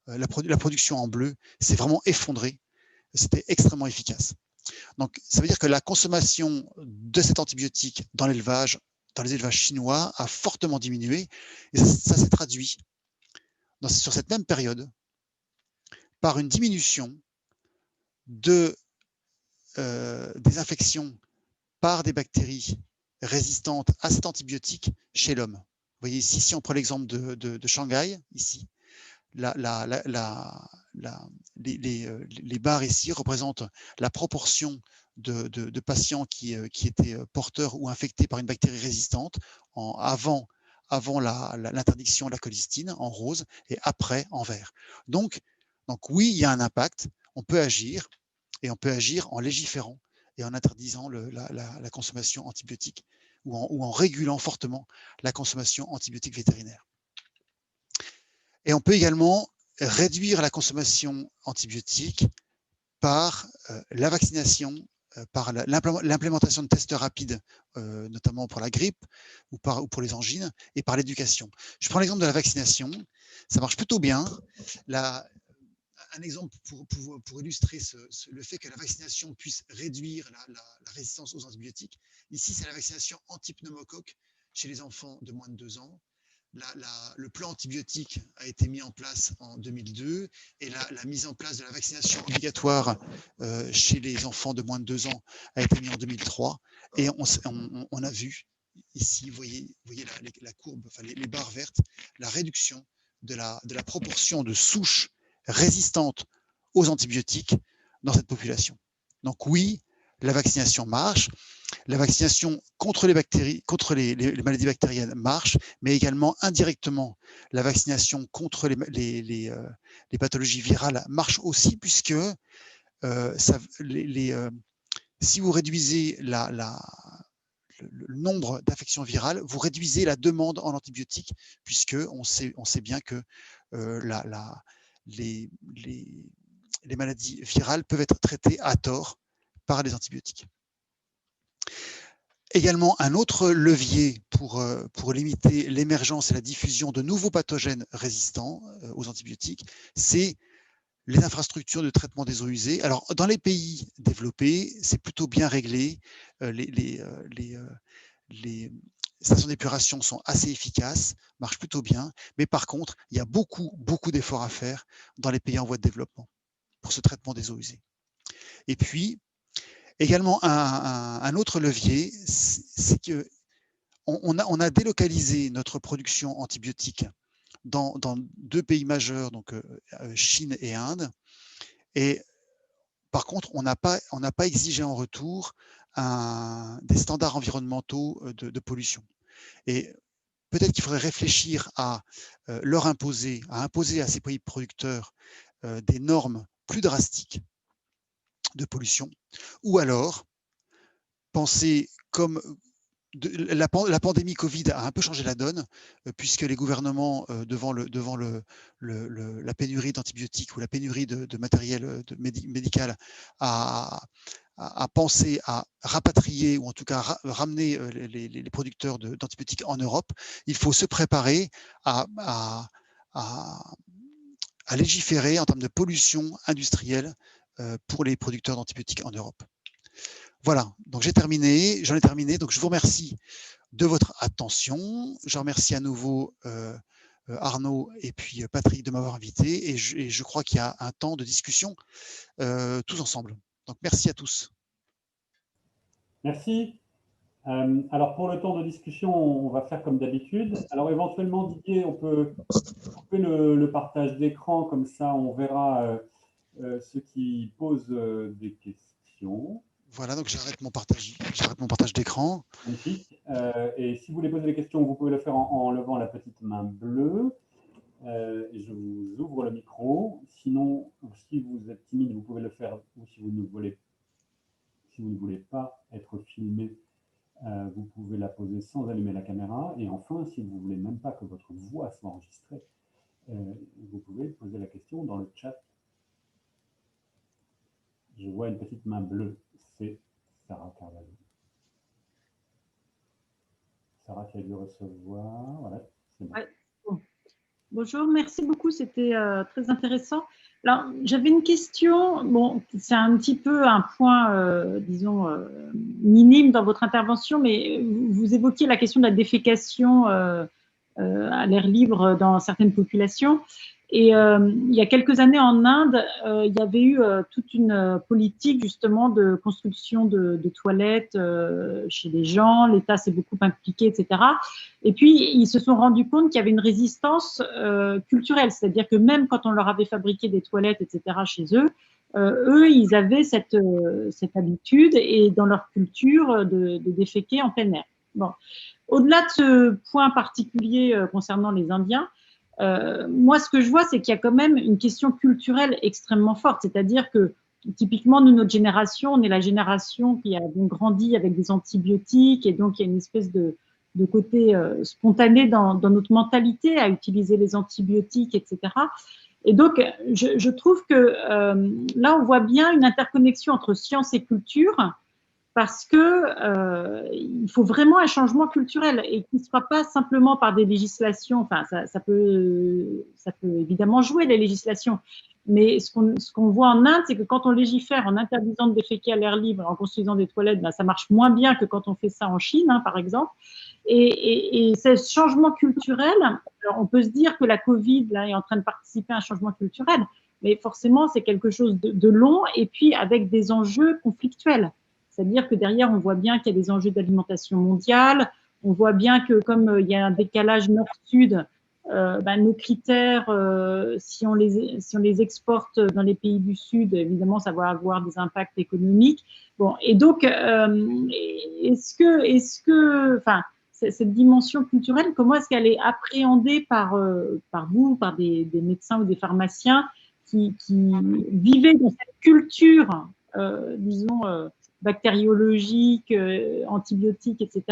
B: la production en bleu s'est vraiment effondrée. C'était extrêmement efficace. Donc, ça veut dire que la consommation de cet antibiotique dans les élevages chinois a fortement diminué. Et ça s'est traduit sur cette même période par une diminution des infections par des bactéries résistantes à cet antibiotique chez l'homme. Vous voyez ici, si on prend l'exemple de Shanghai, ici, les barres ici représentent la proportion de patients qui étaient porteurs ou infectés par une bactérie résistante avant l'interdiction de la colistine en rose et après en vert. Donc oui, il y a un impact, on peut agir et on peut agir en légiférant et en interdisant la consommation antibiotique ou en régulant fortement la consommation antibiotique vétérinaire. Et on peut également réduire la consommation antibiotique par la vaccination, par l'implémentation de tests rapides, notamment pour la grippe ou pour les angines, et par l'éducation. Je prends l'exemple de la vaccination. Ça marche plutôt bien. Un exemple pour illustrer le fait que la vaccination puisse réduire la résistance aux antibiotiques. Ici, c'est la vaccination anti-pneumocoque chez les enfants de moins de 2 ans. Le plan antibiotique a été mis en place en 2002 et la mise en place de la vaccination obligatoire chez les enfants de moins de 2 ans a été mise en 2003. Et on a vu ici, vous voyez la courbe, enfin les barres vertes, la réduction de la proportion de souches résistantes aux antibiotiques dans cette population. Donc oui, la vaccination marche. La vaccination contre les bactéries, contre les maladies bactériennes marche, mais également indirectement, la vaccination contre les pathologies virales marche aussi, puisque si vous réduisez le nombre d'infections virales, vous réduisez la demande en antibiotiques, puisque on sait bien que les maladies virales peuvent être traitées à tort par les antibiotiques. Également, un autre levier pour limiter l'émergence et la diffusion de nouveaux pathogènes résistants aux antibiotiques, c'est les infrastructures de traitement des eaux usées. Alors, dans les pays développés, c'est plutôt bien réglé. Les stations d'épuration sont assez efficaces, marchent plutôt bien. Mais par contre, il y a beaucoup d'efforts à faire dans les pays en voie de développement pour ce traitement des eaux usées. Et puis, également, un autre levier, c'est que on a délocalisé notre production antibiotique dans 2 pays majeurs, donc Chine et Inde. Et par contre, on n'a pas exigé en retour des standards environnementaux de pollution. Et peut-être qu'il faudrait réfléchir à leur imposer à ces pays producteurs des normes plus drastiques de pollution, ou alors penser comme la pandémie Covid a un peu changé la donne, puisque les gouvernements, devant la pénurie d'antibiotiques ou la pénurie de matériel médical, a pensé à rapatrier ou en tout cas ramener les producteurs d'antibiotiques en Europe. Il faut se préparer à légiférer en termes de pollution industrielle pour les producteurs d'antibiotiques en Europe. Voilà, donc j'en ai terminé. Donc je vous remercie de votre attention. Je remercie à nouveau Arnaud et puis Patrick de m'avoir invité. Et je crois qu'il y a un temps de discussion tous ensemble. Donc merci à tous.
C: Merci. Alors pour le temps de discussion, on va faire comme d'habitude. Alors éventuellement, Didier, on peut couper le partage d'écran, comme ça on verra ceux qui posent des questions.
B: Voilà, donc j'arrête mon partage d'écran.
C: Magnifique. Et si vous voulez poser des questions, vous pouvez le faire en levant la petite main bleue. Et je vous ouvre le micro. Sinon, si vous êtes timide, vous pouvez le faire, ou si vous ne voulez pas être filmé, vous pouvez la poser sans allumer la caméra. Et enfin, si vous ne voulez même pas que votre voix soit enregistrée, vous pouvez poser la question dans le chat. Je vois une petite main bleue, c'est Sarah Carvalho. Sarah qui a dû recevoir, voilà, c'est bon.
D: Ouais. Bon. Bonjour, merci beaucoup, c'était très intéressant. Alors, j'avais une question, bon, c'est un petit peu un point, disons, minime dans votre intervention, mais vous évoquiez la question de la défécation à l'air libre dans certaines populations. Et il y a quelques années en Inde, il y avait eu toute une politique justement de construction de toilettes chez les gens. L'État s'est beaucoup impliqué, etc. Et puis, ils se sont rendus compte qu'il y avait une résistance culturelle, c'est-à-dire que même quand on leur avait fabriqué des toilettes, etc., chez eux, ils avaient cette habitude et dans leur culture de déféquer en plein air. Bon. Au-delà de ce point particulier concernant les Indiens, moi, ce que je vois, c'est qu'il y a quand même une question culturelle extrêmement forte. C'est-à-dire que, typiquement, nous, notre génération, on est la génération qui a donc grandi avec des antibiotiques et donc il y a une espèce de côté spontané dans notre mentalité à utiliser les antibiotiques, etc. Et donc, je trouve que là, on voit bien une interconnexion entre science et culture, parce que il faut vraiment un changement culturel et qui ne sera pas simplement par des législations. Enfin, ça peut évidemment jouer les législations, mais ce qu'on voit en Inde, c'est que quand on légifère en interdisant de déféquer à l'air libre, en construisant des toilettes, ben, ça marche moins bien que quand on fait ça en Chine, hein, par exemple. Et ce changement culturel, alors on peut se dire que la Covid là, est en train de participer à un changement culturel, mais forcément, c'est quelque chose de long et puis avec des enjeux conflictuels. C'est-à-dire que derrière, on voit bien qu'il y a des enjeux d'alimentation mondiale, on voit bien que comme il y a un décalage nord-sud, nos critères, si on les exporte dans les pays du Sud, évidemment, ça va avoir des impacts économiques. Bon, et donc, enfin, cette dimension culturelle, comment est-ce qu'elle est appréhendée par vous, par des médecins ou des pharmaciens qui vivaient dans cette culture, disons, bactériologique, antibiotiques, etc.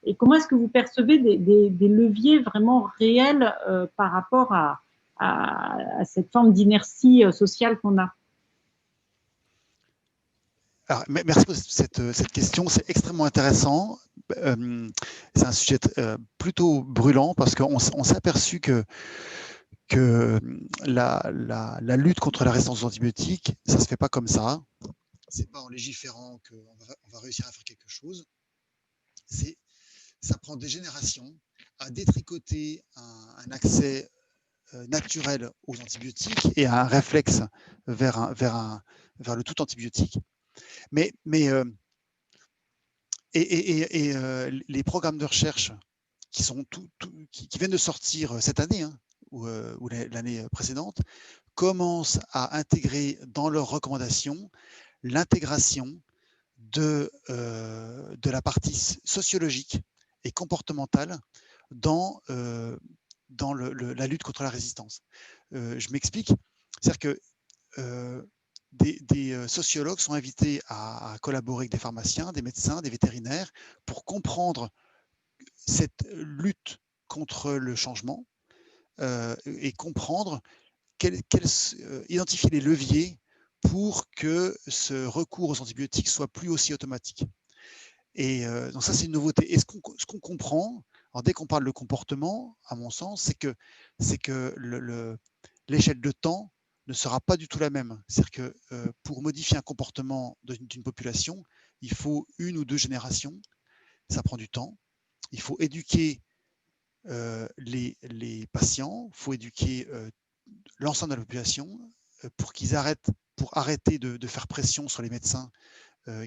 D: Et comment est-ce que vous percevez des leviers vraiment réels par rapport à cette forme d'inertie sociale qu'on a?
B: Alors, merci pour cette question, c'est extrêmement intéressant. c'est un sujet plutôt brûlant parce qu'on s'est aperçu que la lutte contre la résistance aux antibiotiques, ça ne se fait pas comme ça. C'est pas en légiférant qu'on va réussir à faire quelque chose. Ça prend des générations à détricoter un accès naturel aux antibiotiques et un réflexe vers le tout antibiotique. Mais les programmes de recherche qui viennent de sortir cette année ou l'année précédente commencent à intégrer dans leurs recommandations l'intégration de la partie sociologique et comportementale dans la lutte contre la résistance. Je m'explique. C'est-à-dire que des sociologues sont invités à collaborer avec des pharmaciens, des médecins, des vétérinaires pour comprendre cette lutte contre le changement et comprendre identifier les leviers pour que ce recours aux antibiotiques soit plus aussi automatique. Et donc ça, c'est une nouveauté. Et ce qu'on comprend, alors dès qu'on parle de comportement, à mon sens, c'est que l'échelle de temps ne sera pas du tout la même. C'est-à-dire que pour modifier un comportement d'une population, il faut 1 ou 2 générations. Ça prend du temps. Il faut éduquer les patients, il faut éduquer l'ensemble de la population pour arrêter de faire pression sur les médecins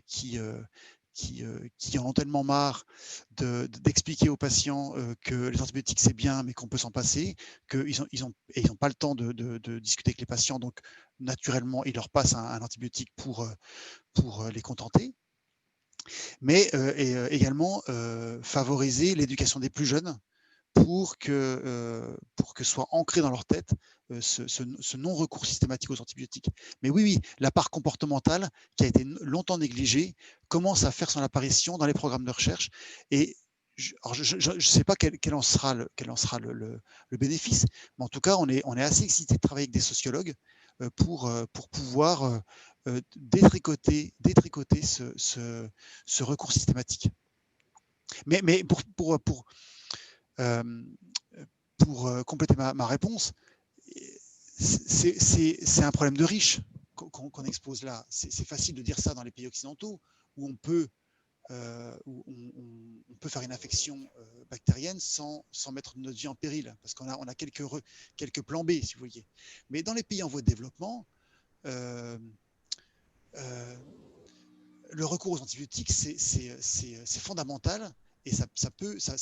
B: qui en ont tellement marre d'expliquer aux patients que les antibiotiques c'est bien mais qu'on peut s'en passer, qu'ils n'ont pas le temps de discuter avec les patients, donc naturellement ils leur passent un antibiotique pour les contenter. Mais également favoriser l'éducation des plus jeunes pour que soit ancré dans leur tête ce non-recours systématique aux antibiotiques. Mais oui, la part comportementale qui a été longtemps négligée commence à faire son apparition dans les programmes de recherche. Et je ne sais pas quel en sera le bénéfice, mais en tout cas, on est assez excité de travailler avec des sociologues pour pouvoir détricoter ce recours systématique. Mais pour compléter ma réponse, c'est un problème de riches qu'on expose là. C'est facile de dire ça dans les pays occidentaux où on peut faire une infection bactérienne sans mettre notre vie en péril, parce qu'on a quelques plans B, si vous voyez. Mais dans les pays en voie de développement, le recours aux antibiotiques, c'est fondamental et ça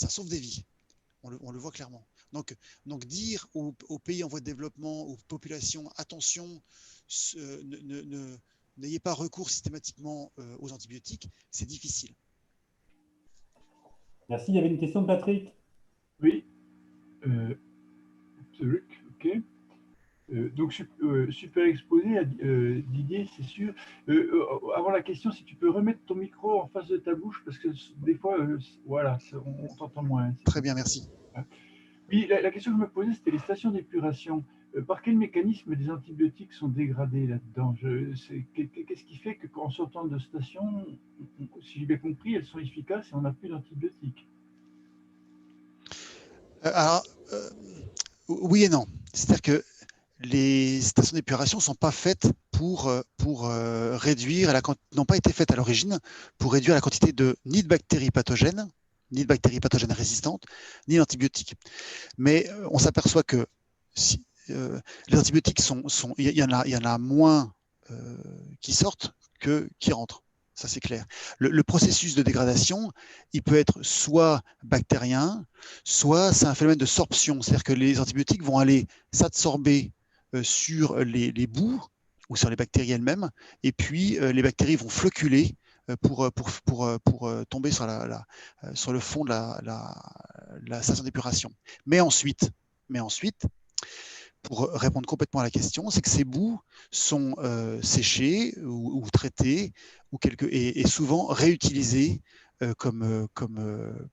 B: sauve des vies. On le voit clairement. Donc dire aux pays en voie de développement, aux populations, attention, n'ayez pas recours systématiquement aux antibiotiques, c'est difficile.
C: Merci. Il y avait une question de Patrick.
A: Oui. Ok. Donc, super exposé, Didier, c'est sûr. Avant la question, si tu peux remettre ton micro en face de ta bouche, parce que des fois, voilà, on t'entend moins.
B: Très bien, merci.
A: Oui, la question que je me posais, c'était les stations d'épuration. Par quel mécanisme des antibiotiques sont dégradés là-dedans? Qu'est-ce qui fait qu'en sortant de station, si j'ai bien compris, elles sont efficaces et on n'a plus d'antibiotiques?
B: Alors, oui et non. C'est-à-dire que les stations d'épuration ne sont pas faites pour réduire, n'ont pas été faites à l'origine pour réduire la quantité ni de bactéries pathogènes, ni de bactéries pathogènes résistantes, ni d'antibiotiques. Mais on s'aperçoit que les antibiotiques il y en a moins qui sortent que qui rentrent. Ça, c'est clair. Le processus de dégradation, il peut être soit bactérien, soit c'est un phénomène de sorption. C'est-à-dire que les antibiotiques vont aller s'absorber sur les boues ou sur les bactéries elles-mêmes, et puis les bactéries vont floculer pour tomber sur le fond de la station d'épuration. Mais ensuite, pour répondre complètement à la question, c'est que ces boues sont séchées ou traitées et souvent réutilisées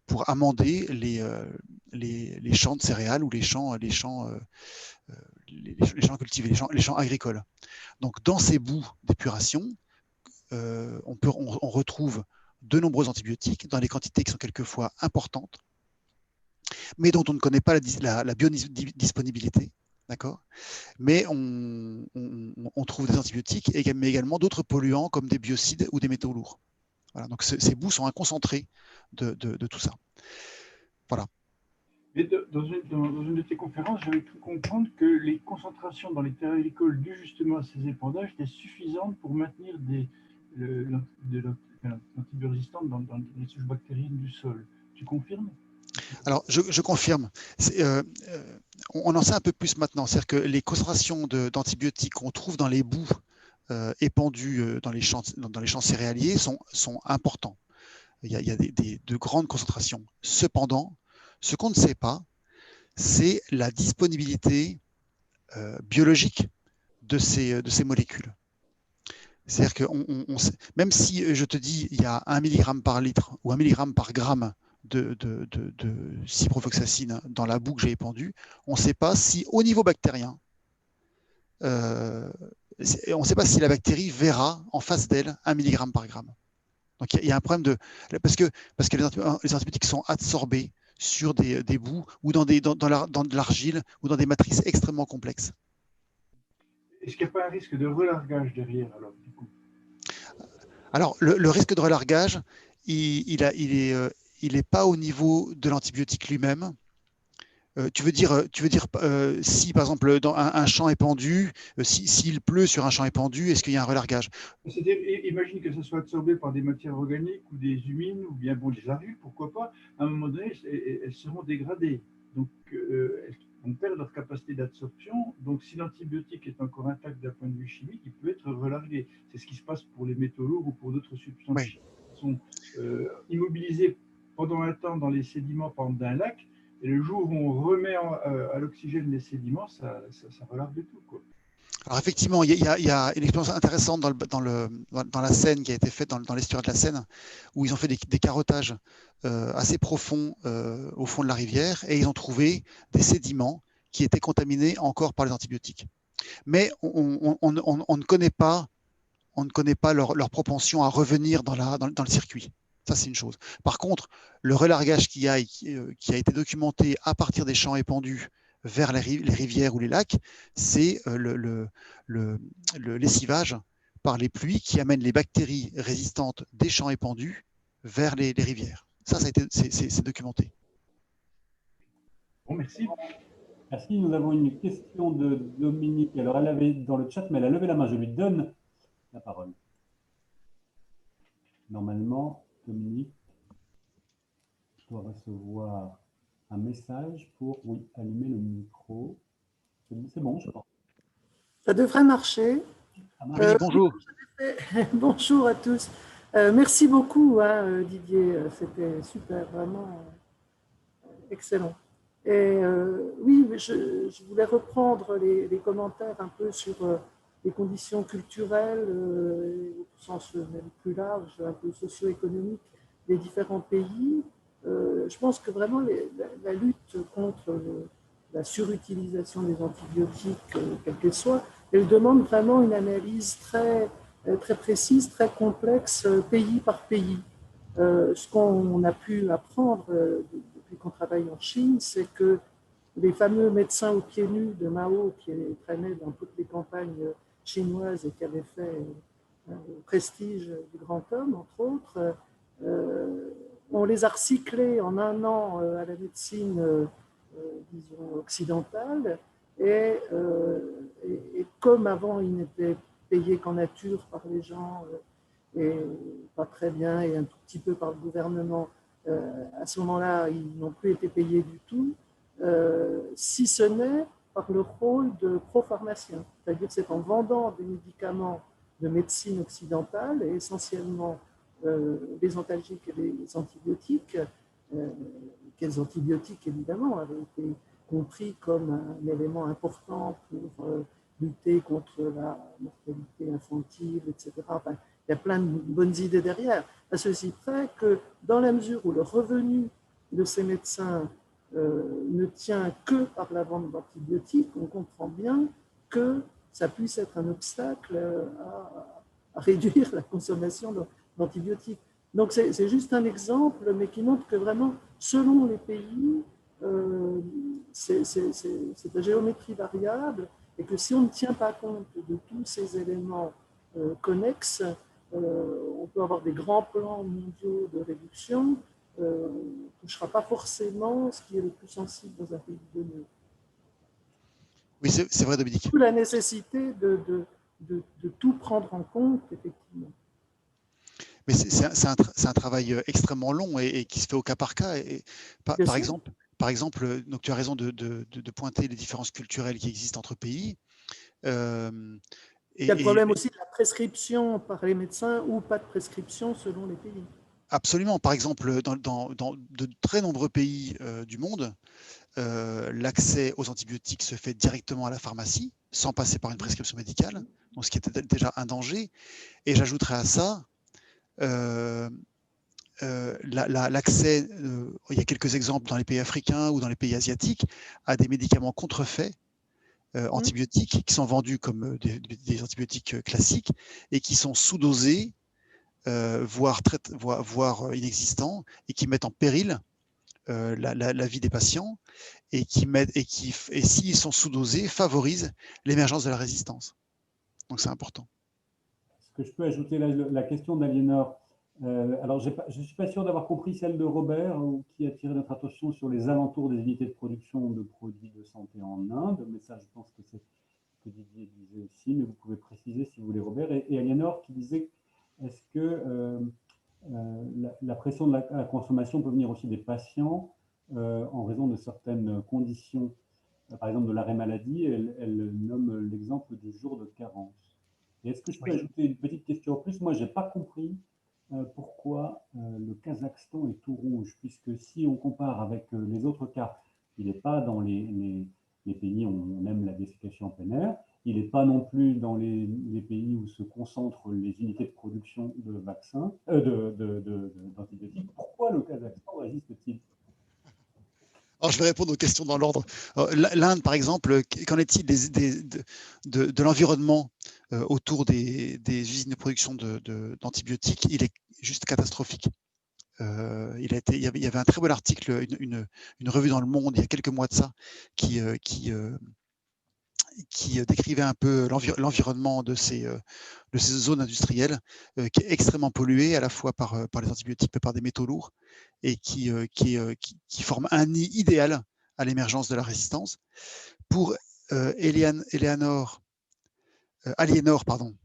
B: pour amender les champs de céréales ou les champs cultivés, les champs agricoles. Donc, dans ces boues d'épuration, on retrouve de nombreux antibiotiques dans des quantités qui sont quelquefois importantes, mais dont on ne connaît pas la biodisponibilité. D'accord. Mais on trouve des antibiotiques, mais également d'autres polluants comme des biocides ou des métaux lourds. Voilà, donc ces boues sont un concentré de tout ça. Voilà.
A: Mais dans une de tes conférences, j'avais cru comprendre que les concentrations dans les terres agricoles dues justement à ces épandages étaient suffisantes pour maintenir l'antibiorésistance dans les souches bactériennes du sol. Tu confirmes?
B: Alors, je confirme. On en sait un peu plus maintenant. C'est-à-dire que les concentrations d'antibiotiques qu'on trouve dans les boues épandues dans les champs céréaliers sont importants. Il y a de grandes concentrations. Cependant, ce qu'on ne sait pas, c'est la disponibilité biologique de ces molécules. C'est-à-dire que même si je te dis il y a 1 mg par litre ou 1 mg par gramme de ciprofloxacine dans la boue que j'ai épandue, on ne sait pas si au niveau bactérien, on ne sait pas si la bactérie verra en face d'elle 1 mg par gramme. Donc il y a un problème parce que les antibiotiques sont absorbés sur des boues ou dans de l'argile ou dans des matrices extrêmement complexes.
A: Est-ce qu'il n'y a pas un risque de relargage derrière alors du coup?
B: Alors le risque de relargage, il n'est pas au niveau de l'antibiotique lui-même. Tu veux dire si par exemple dans un champ épandu, s'il pleut sur un champ épandu, est-ce qu'il y a un relargage?
A: C'est-à-dire, imagine que ça soit absorbé par des matières organiques ou des humines ou bien des argiles, pourquoi pas, à un moment donné, elles seront dégradées. Donc, on perd leur capacité d'absorption. Donc, si l'antibiotique est encore intact d'un point de vue chimique, il peut être relargué. C'est ce qui se passe pour les métaux lourds ou pour d'autres substances chimiques qui sont immobilisées pendant un temps dans les sédiments, par exemple, d'un lac. Et le jour où on remet à l'oxygène les sédiments, ça relargue tout, quoi.
B: Alors effectivement, il y a une expérience intéressante dans la Seine qui a été faite dans l'estuaire de la Seine, où ils ont fait des carottages assez profonds au fond de la rivière et ils ont trouvé des sédiments qui étaient contaminés encore par les antibiotiques. Mais on ne connaît pas leur propension à revenir dans le circuit. Ça, c'est une chose. Par contre, le relargage qui a été documenté à partir des champs épandus vers les rivières ou les lacs, c'est le lessivage par les pluies qui amène les bactéries résistantes des champs épandus vers les rivières. Ça c'est documenté.
A: Bon, merci.
C: Merci. Nous avons une question de Dominique. Alors, elle avait dans le chat, mais elle a levé la main. Je lui donne la parole. Normalement, Dominique doit recevoir un message pour allumer le micro. C'est bon, je pense.
E: Ça devrait marcher.
B: Bonjour.
E: Bonjour à tous. Merci beaucoup, Didier. C'était super, vraiment excellent. Et oui, je voulais reprendre les commentaires un peu sur les conditions culturelles, au sens même plus large, un peu socio-économique des différents pays. Je pense que vraiment la lutte contre la surutilisation des antibiotiques, quelle qu'elle soit, elle demande vraiment une analyse très précise, très complexe, pays par pays. Ce qu'on a pu apprendre depuis qu'on travaille en Chine, c'est que les fameux médecins aux pieds nus de Mao, qui traînaient dans toutes les campagnes chinoises et qui avaient fait le prestige du grand homme, entre autres, on les a recyclés en un an à la médecine, disons, occidentale. Et comme avant, ils n'étaient payés qu'en nature par les gens, et pas très bien, et un tout petit peu par le gouvernement, à ce moment-là, ils n'ont plus été payés du tout, si ce n'est par le rôle de pro-pharmacien. C'est-à-dire c'est en vendant des médicaments de médecine occidentale, et essentiellement les antalgiques et les antibiotiques, quels antibiotiques évidemment avaient été compris comme un élément important pour lutter contre la mortalité infantile, etc. Enfin, il y a plein de bonnes idées derrière, à ceci près que dans la mesure où le revenu de ces médecins ne tient que par la vente d'antibiotiques, on comprend bien que ça puisse être un obstacle à réduire la consommation d'antibiotiques. Donc, c'est juste un exemple, mais qui montre que vraiment, selon les pays, c'est de géométrie variable et que si on ne tient pas compte de tous ces éléments connexes, on peut avoir des grands plans mondiaux de réduction, on ne touchera pas forcément ce qui est le plus sensible dans un pays donné.
B: Oui, c'est vrai, Dominique.
E: D'où la nécessité de tout prendre en compte, effectivement.
B: Mais c'est un travail extrêmement long et qui se fait au cas par cas. Et par exemple, donc tu as raison de pointer les différences culturelles qui existent entre pays.
E: Il y a le problème aussi de la prescription par les médecins ou pas de prescription selon les pays.
B: Absolument. Par exemple, dans de très nombreux pays du monde, l'accès aux antibiotiques se fait directement à la pharmacie, sans passer par une prescription médicale, donc ce qui était déjà un danger. Et j'ajouterais à ça l'accès, il y a quelques exemples dans les pays africains ou dans les pays asiatiques, à des médicaments contrefaits antibiotiques qui sont vendus comme des antibiotiques classiques et qui sont sous-dosés, voire inexistants, et qui mettent en péril la vie des patients et et s'ils sont sous-dosés, favorisent l'émergence de la résistance. Donc c'est important.
C: Ce que je peux ajouter, la question d'Aliénor, alors je ne suis pas sûr d'avoir compris celle de Robert, qui a attiré notre attention sur les alentours des unités de production de produits de santé en Inde, mais ça je pense que c'est ce que Didier disait aussi, mais vous pouvez préciser si vous voulez, Robert. Et Aliénor qui disait, est-ce que la pression de la consommation peut venir aussi des patients en raison de certaines conditions, par exemple de l'arrêt maladie, elle nomme l'exemple du jour de carence. Et est-ce que je peux ajouter une petite question en plus? Moi, je n'ai pas compris pourquoi le Kazakhstan est tout rouge, puisque si on compare avec les autres cas, il n'est pas dans les pays où on aime la dessiccation en plein air, il n'est pas non plus dans les pays où se concentrent les unités de production de vaccins, d'antibiotiques. Pourquoi le Kazakhstan résiste-t-il?
B: Alors, je vais répondre aux questions dans l'ordre. L'Inde, par exemple, qu'en est-il de l'environnement autour des usines de production d'antibiotiques? Il est juste catastrophique. Il y avait un très bon article, une revue dans Le Monde, il y a quelques mois de ça, qui décrivait un peu l'environnement de ces zones industrielles, qui est extrêmement polluée à la fois par les antibiotiques, mais par des métaux lourds, et qui forme un nid idéal à l'émergence de la résistance. Pour Aliénor, pardon,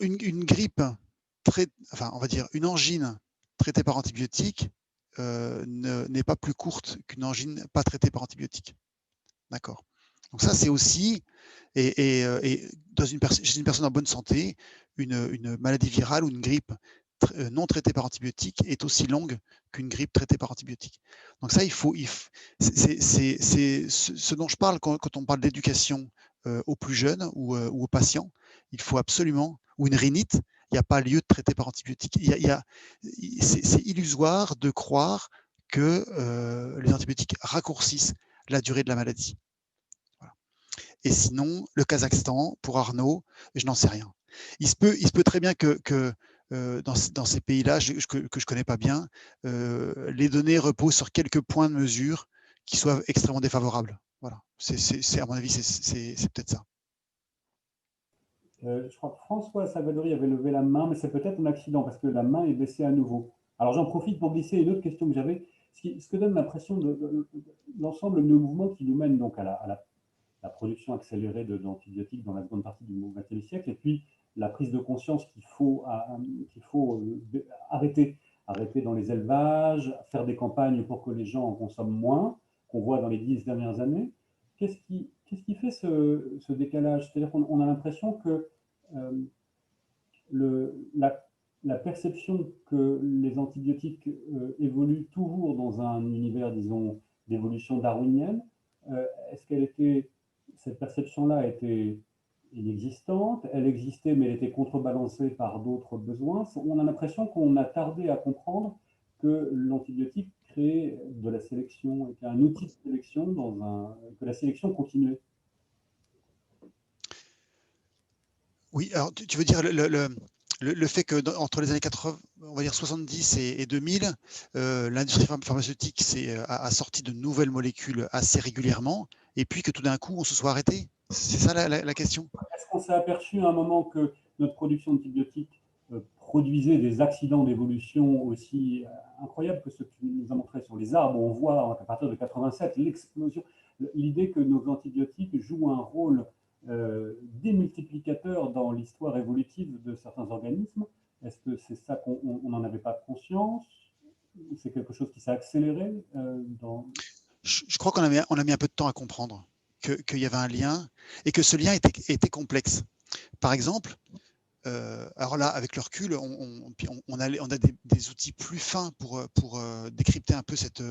B: une grippe, on va dire une angine traitée par antibiotiques n'est pas plus courte qu'une angine pas traitée par antibiotiques. D'accord. Donc ça, c'est aussi, chez une personne en bonne santé, une maladie virale ou une grippe non traitée par antibiotiques est aussi longue qu'une grippe traitée par antibiotiques. Donc ça, c'est ce dont je parle quand on parle d'éducation aux plus jeunes ou aux patients. Il faut absolument, ou une rhinite, il n'y a pas lieu de traiter par antibiotiques. C'est illusoire de croire que les antibiotiques raccourcissent la durée de la maladie. Voilà. Et sinon, le Kazakhstan, pour Arnaud, je n'en sais rien. Il se peut très bien que dans ces pays-là, que je connais pas bien, les données reposent sur quelques points de mesure qui soient extrêmement défavorables. Voilà. À mon avis, c'est peut-être ça.
C: Je crois que François Salvadori avait levé la main, mais c'est peut-être un accident parce que la main est baissée à nouveau. Alors j'en profite pour glisser une autre question que j'avais, ce que donne l'impression de l'ensemble de mouvements qui nous mènent donc à la production accélérée d'antibiotiques dans la seconde partie du XXe siècle, et puis la prise de conscience qu'il faut arrêter dans les élevages, faire des campagnes pour que les gens en consomment moins, qu'on voit dans les 10 dernières années. Qu'est-ce qui fait ce décalage? C'est-à-dire qu'on a l'impression que la perception que les antibiotiques évoluent toujours dans un univers, disons, d'évolution darwinienne, est-ce cette perception-là était inexistante, elle existait mais elle était contrebalancée par d'autres besoins? On a l'impression qu'on a tardé à comprendre que l'antibiotique crée de la sélection, était un outil de sélection que la sélection continuait.
B: Oui, alors tu veux dire le fait que entre les années 80, on va dire 70 et 2000, l'industrie pharmaceutique a sorti de nouvelles molécules assez régulièrement, et puis que tout d'un coup, on se soit arrêté? C'est ça la question?
C: Est-ce qu'on s'est aperçu à un moment que notre production d'antibiotiques produisait des accidents d'évolution aussi incroyables que ceux que tu nous as montrés sur les arbres? On voit à partir de 87 l'explosion, l'idée que nos antibiotiques jouent un rôle démultiplicateur dans l'histoire évolutive de certains organismes. Est-ce que c'est ça qu'on n'en avait pas conscience? C'est quelque chose qui s'est accéléré
B: Je crois qu'on a mis un peu de temps à comprendre qu'il y avait un lien et que ce lien était complexe. Par exemple, alors là, avec le recul, on a des outils plus fins pour décrypter un peu cette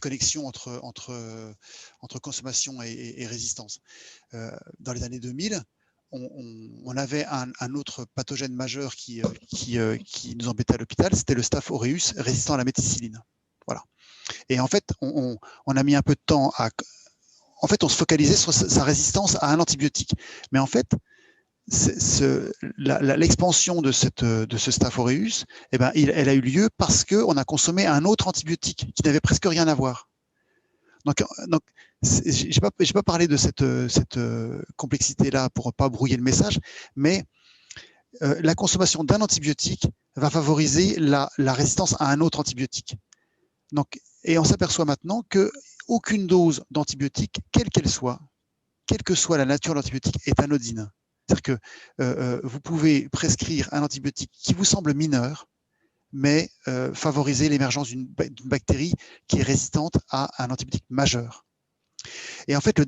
B: connexion entre consommation et résistance. Dans les années 2000, on avait un autre pathogène majeur qui nous embêtait à l'hôpital, c'était le Staph aureus résistant à la méticilline. Voilà. Et en fait, on a mis un peu de temps En fait, on se focalisait sur sa résistance à un antibiotique. Mais en fait, l'expansion de ce Staph aureus, eh ben, elle a eu lieu parce qu'on a consommé un autre antibiotique qui n'avait presque rien à voir. Donc je n'ai pas parlé de cette complexité-là pour ne pas brouiller le message, mais la consommation d'un antibiotique va favoriser la résistance à un autre antibiotique. Donc, et on s'aperçoit maintenant qu'aucune dose d'antibiotique, quelle qu'elle soit, quelle que soit la nature de l'antibiotique, est anodine. C'est-à-dire que vous pouvez prescrire un antibiotique qui vous semble mineur, mais favoriser l'émergence d'une bactérie qui est résistante à un antibiotique majeur. Et en fait, le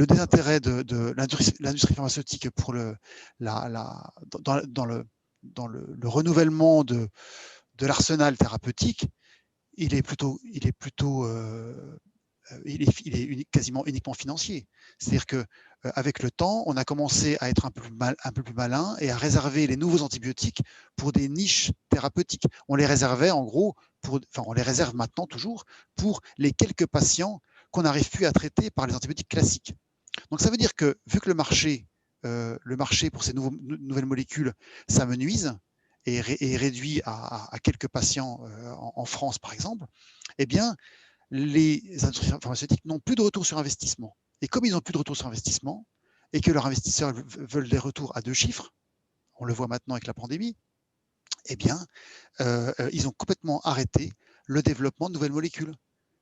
B: désintérêt de l'industrie pharmaceutique pour dans le renouvellement de l'arsenal thérapeutique, il est quasiment uniquement financier. C'est-à-dire qu'avec le temps, on a commencé à être un peu plus malin et à réserver les nouveaux antibiotiques pour des niches thérapeutiques. On les réservait en gros, on les réserve maintenant toujours pour les quelques patients qu'on n'arrive plus à traiter par les antibiotiques classiques. Donc ça veut dire que vu que le marché pour ces nouvelles molécules s'amenuise et réduit à quelques patients en France par exemple, eh bien, les industries pharmaceutiques n'ont plus de retour sur investissement. Et comme ils n'ont plus de retour sur investissement et que leurs investisseurs veulent des retours à 2 chiffres, on le voit maintenant avec la pandémie, eh bien, ils ont complètement arrêté le développement de nouvelles molécules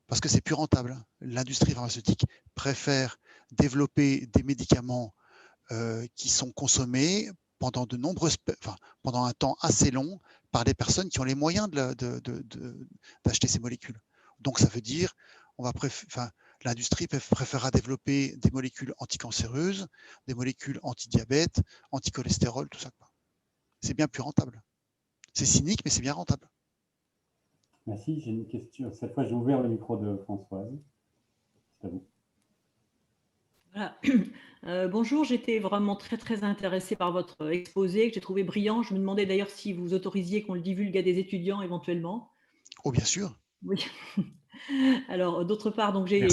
B: parce que c'est plus rentable. L'industrie pharmaceutique préfère développer des médicaments qui sont consommés pendant pendant un temps assez long par des personnes qui ont les moyens d'acheter ces molécules. Donc ça veut dire l'industrie préférera développer des molécules anticancéreuses, des molécules anti-diabète, anti-cholestérol, tout ça. C'est bien plus rentable. C'est cynique, mais c'est bien rentable.
C: Merci, j'ai une question. Cette fois, j'ai ouvert le micro de Françoise. C'est à vous.
F: Voilà. Bonjour, j'étais vraiment très intéressée par votre exposé que j'ai trouvé brillant. Je me demandais d'ailleurs si vous autorisiez qu'on le divulgue à des étudiants éventuellement.
B: Oh, bien sûr.
F: Oui. Alors, d'autre part, donc j'ai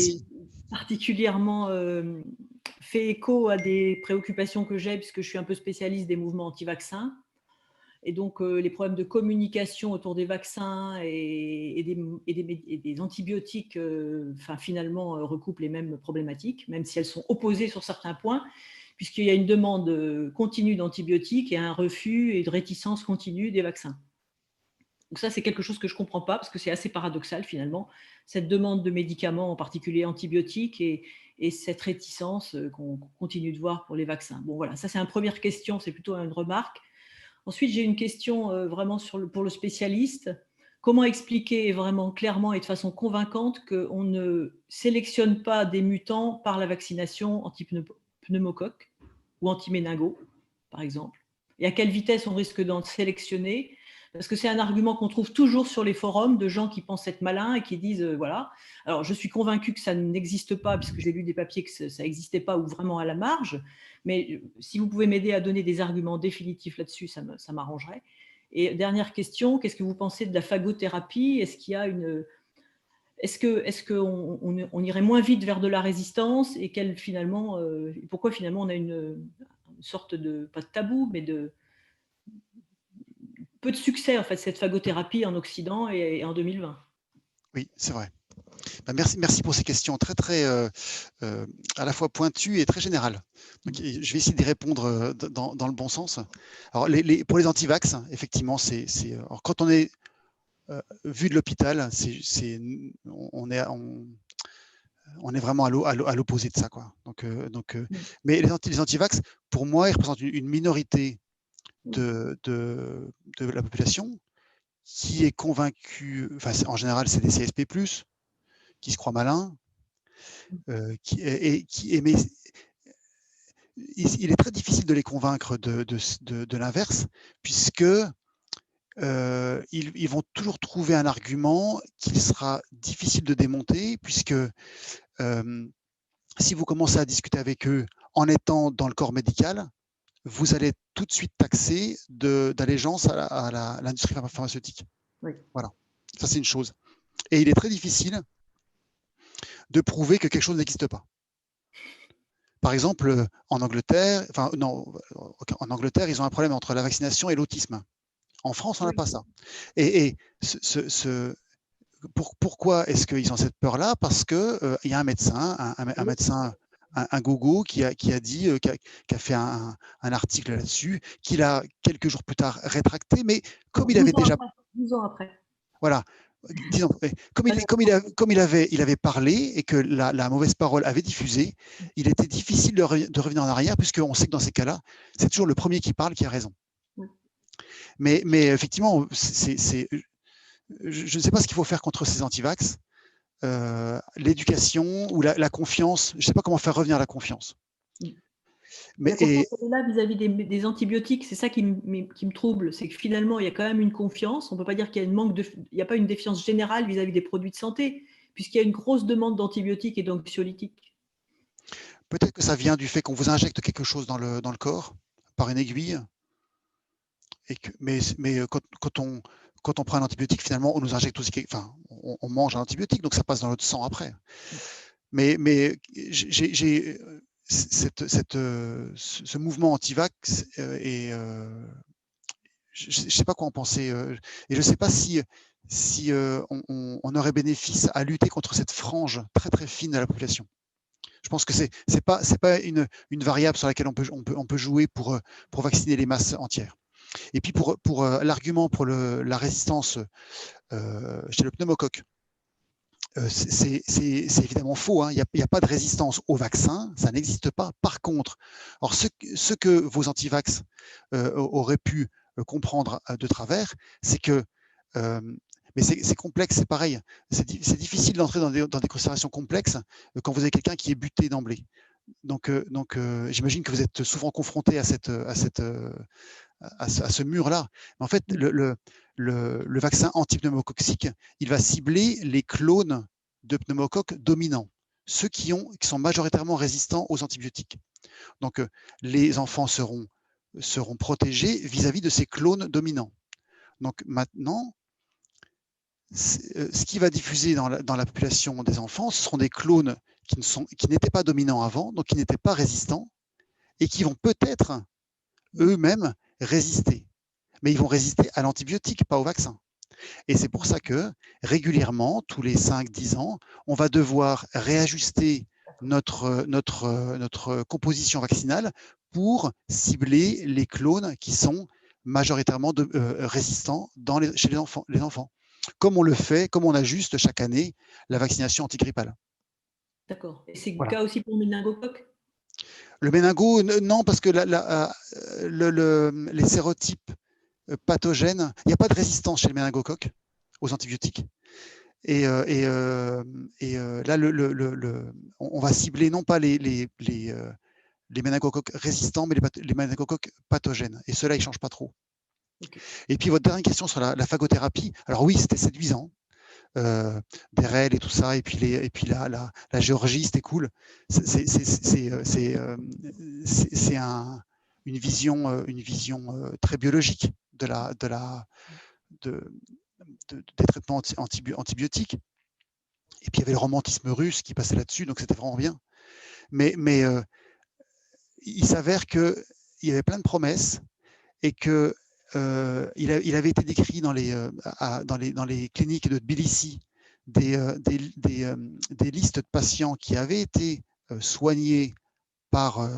F: particulièrement fait écho à des préoccupations que j'ai puisque je suis un peu spécialiste des mouvements anti-vaccins. Et donc, les problèmes de communication autour des vaccins et des antibiotiques, finalement, recoupent les mêmes problématiques, même si elles sont opposées sur certains points, puisqu'il y a une demande continue d'antibiotiques et un refus et de réticence continue des vaccins. Donc ça, c'est quelque chose que je ne comprends pas, parce que c'est assez paradoxal, finalement, cette demande de médicaments, en particulier antibiotiques, et cette réticence qu'on continue de voir pour les vaccins. Bon, voilà, ça, c'est une première question, c'est plutôt une remarque. Ensuite, j'ai une question vraiment pour le spécialiste. Comment expliquer vraiment clairement et de façon convaincante qu'on ne sélectionne pas des mutants par la vaccination anti-pneumocoque ou anti-méningo, par exemple? Et à quelle vitesse on risque d'en sélectionner? Parce que c'est un argument qu'on trouve toujours sur les forums de gens qui pensent être malins et qui disent voilà. Alors, je suis convaincue que ça n'existe pas, puisque j'ai lu des papiers que ça n'existait pas ou vraiment à la marge. Mais si vous pouvez m'aider à donner des arguments définitifs là-dessus, ça m'arrangerait. Et dernière question, qu'est-ce que vous pensez de la phagothérapie? Est-ce qu'il y a est-ce qu'on irait moins vite vers de la résistance et pourquoi finalement on a sorte de, pas de tabou, mais de peu de succès, en fait, cette phagothérapie en Occident et en 2020.
B: Oui, c'est vrai. Merci pour ces questions très, très à la fois pointues et très générales. Donc, je vais essayer d'y répondre dans le bon sens. Alors, pour les antivax, effectivement, alors, quand on est vu de l'hôpital, on est vraiment à l'opposé de ça, quoi. Mais les antivax, pour moi, ils représentent une minorité de la population qui est convaincue. Enfin, en général, c'est des CSP+, qui se croient malins, mais il est très difficile de les convaincre de l'inverse, puisque ils vont toujours trouver un argument qu'il sera difficile de démonter, puisque si vous commencez à discuter avec eux en étant dans le corps médical, vous allez tout de suite taxer d'allégeance à l'industrie pharmaceutique.
F: Oui.
B: Voilà, ça c'est une chose. Et il est très difficile de prouver que quelque chose n'existe pas. Par exemple, en Angleterre, ils ont un problème entre la vaccination et l'autisme. En France, on n'a pas ça. Et pourquoi est-ce qu'ils ont cette peur-là? Parce qu'il y a un médecin, un gogo qui a fait un article là-dessus, qu'il a quelques jours plus tard rétracté, mais comme il avait déjà...
F: 12 ans après.
B: Voilà. Disons, comme il avait parlé et que la mauvaise parole avait diffusé, il était difficile de revenir en arrière, puisqu'on sait que dans ces cas-là, c'est toujours le premier qui parle qui a raison.
F: Oui.
B: Mais effectivement, je ne sais pas ce qu'il faut faire contre ces antivax. L'éducation ou la confiance, je ne sais pas comment faire revenir la confiance.
F: Mais la confiance est là vis-à-vis des antibiotiques, c'est ça qui me trouble, c'est que finalement, il y a quand même une confiance. On ne peut pas dire qu'il y a il n'y a pas une défiance générale vis-à-vis des produits de santé, puisqu'il y a une grosse demande d'antibiotiques et d'anxiolytiques.
B: Peut-être que ça vient du fait qu'on vous injecte quelque chose dans le corps par une aiguille. Mais quand on prend un antibiotique, finalement, on nous injecte aussi, on mange un antibiotique, donc ça passe dans notre sang après. Mais j'ai ce mouvement anti-vax et je ne sais pas quoi en penser. Et je ne sais pas si on aurait bénéfice à lutter contre cette frange très très fine de la population. Je pense que c'est pas une variable sur laquelle on peut jouer pour vacciner les masses entières. Et puis pour l'argument pour la résistance chez le pneumocoque, c'est évidemment faux. Hein. Il n'y a pas de résistance au vaccin, ça n'existe pas. Par contre, alors ce que vos antivax auraient pu comprendre de travers, c'est que mais c'est complexe, c'est pareil. C'est difficile d'entrer dans des considérations complexes quand vous avez quelqu'un qui est buté d'emblée. Donc j'imagine que vous êtes souvent confronté à ce mur-là. En fait, le vaccin antipneumococcique, il va cibler les clones de pneumocoques dominants, ceux qui sont majoritairement résistants aux antibiotiques. Donc, les enfants seront protégés vis-à-vis de ces clones dominants. Donc maintenant, ce qui va diffuser dans la population des enfants, ce seront des clones qui n'étaient pas dominants avant, donc qui n'étaient pas résistants, et qui vont peut-être eux-mêmes résister. Mais ils vont résister à l'antibiotique, pas au vaccin. Et c'est pour ça que régulièrement, tous les 5-10 ans, on va devoir réajuster notre composition vaccinale pour cibler les clones qui sont majoritairement résistants chez les enfants. Comme on ajuste chaque année la vaccination antigrippale.
F: D'accord. Et c'est le cas aussi pour le méningocoque?
B: Le méningo, non, parce que les sérotypes pathogènes, il n'y a pas de résistance chez le méningocoque aux antibiotiques. Et là, on va cibler non pas les méningocoques résistants, mais les méningocoques pathogènes. Et ceux-là, ils ne changent pas trop. Okay. Et puis, votre dernière question sur la phagothérapie. Alors oui, c'était séduisant. Des REL et tout ça, et puis la Géorgie, c'était cool. C'est une vision très biologique des traitements antibiotiques. Et puis il y avait le romantisme russe qui passait là-dessus, donc c'était vraiment bien. Mais il s'avère qu'il y avait plein de promesses et que il avait été décrit dans les cliniques de Tbilissi des listes de patients qui avaient été soignés par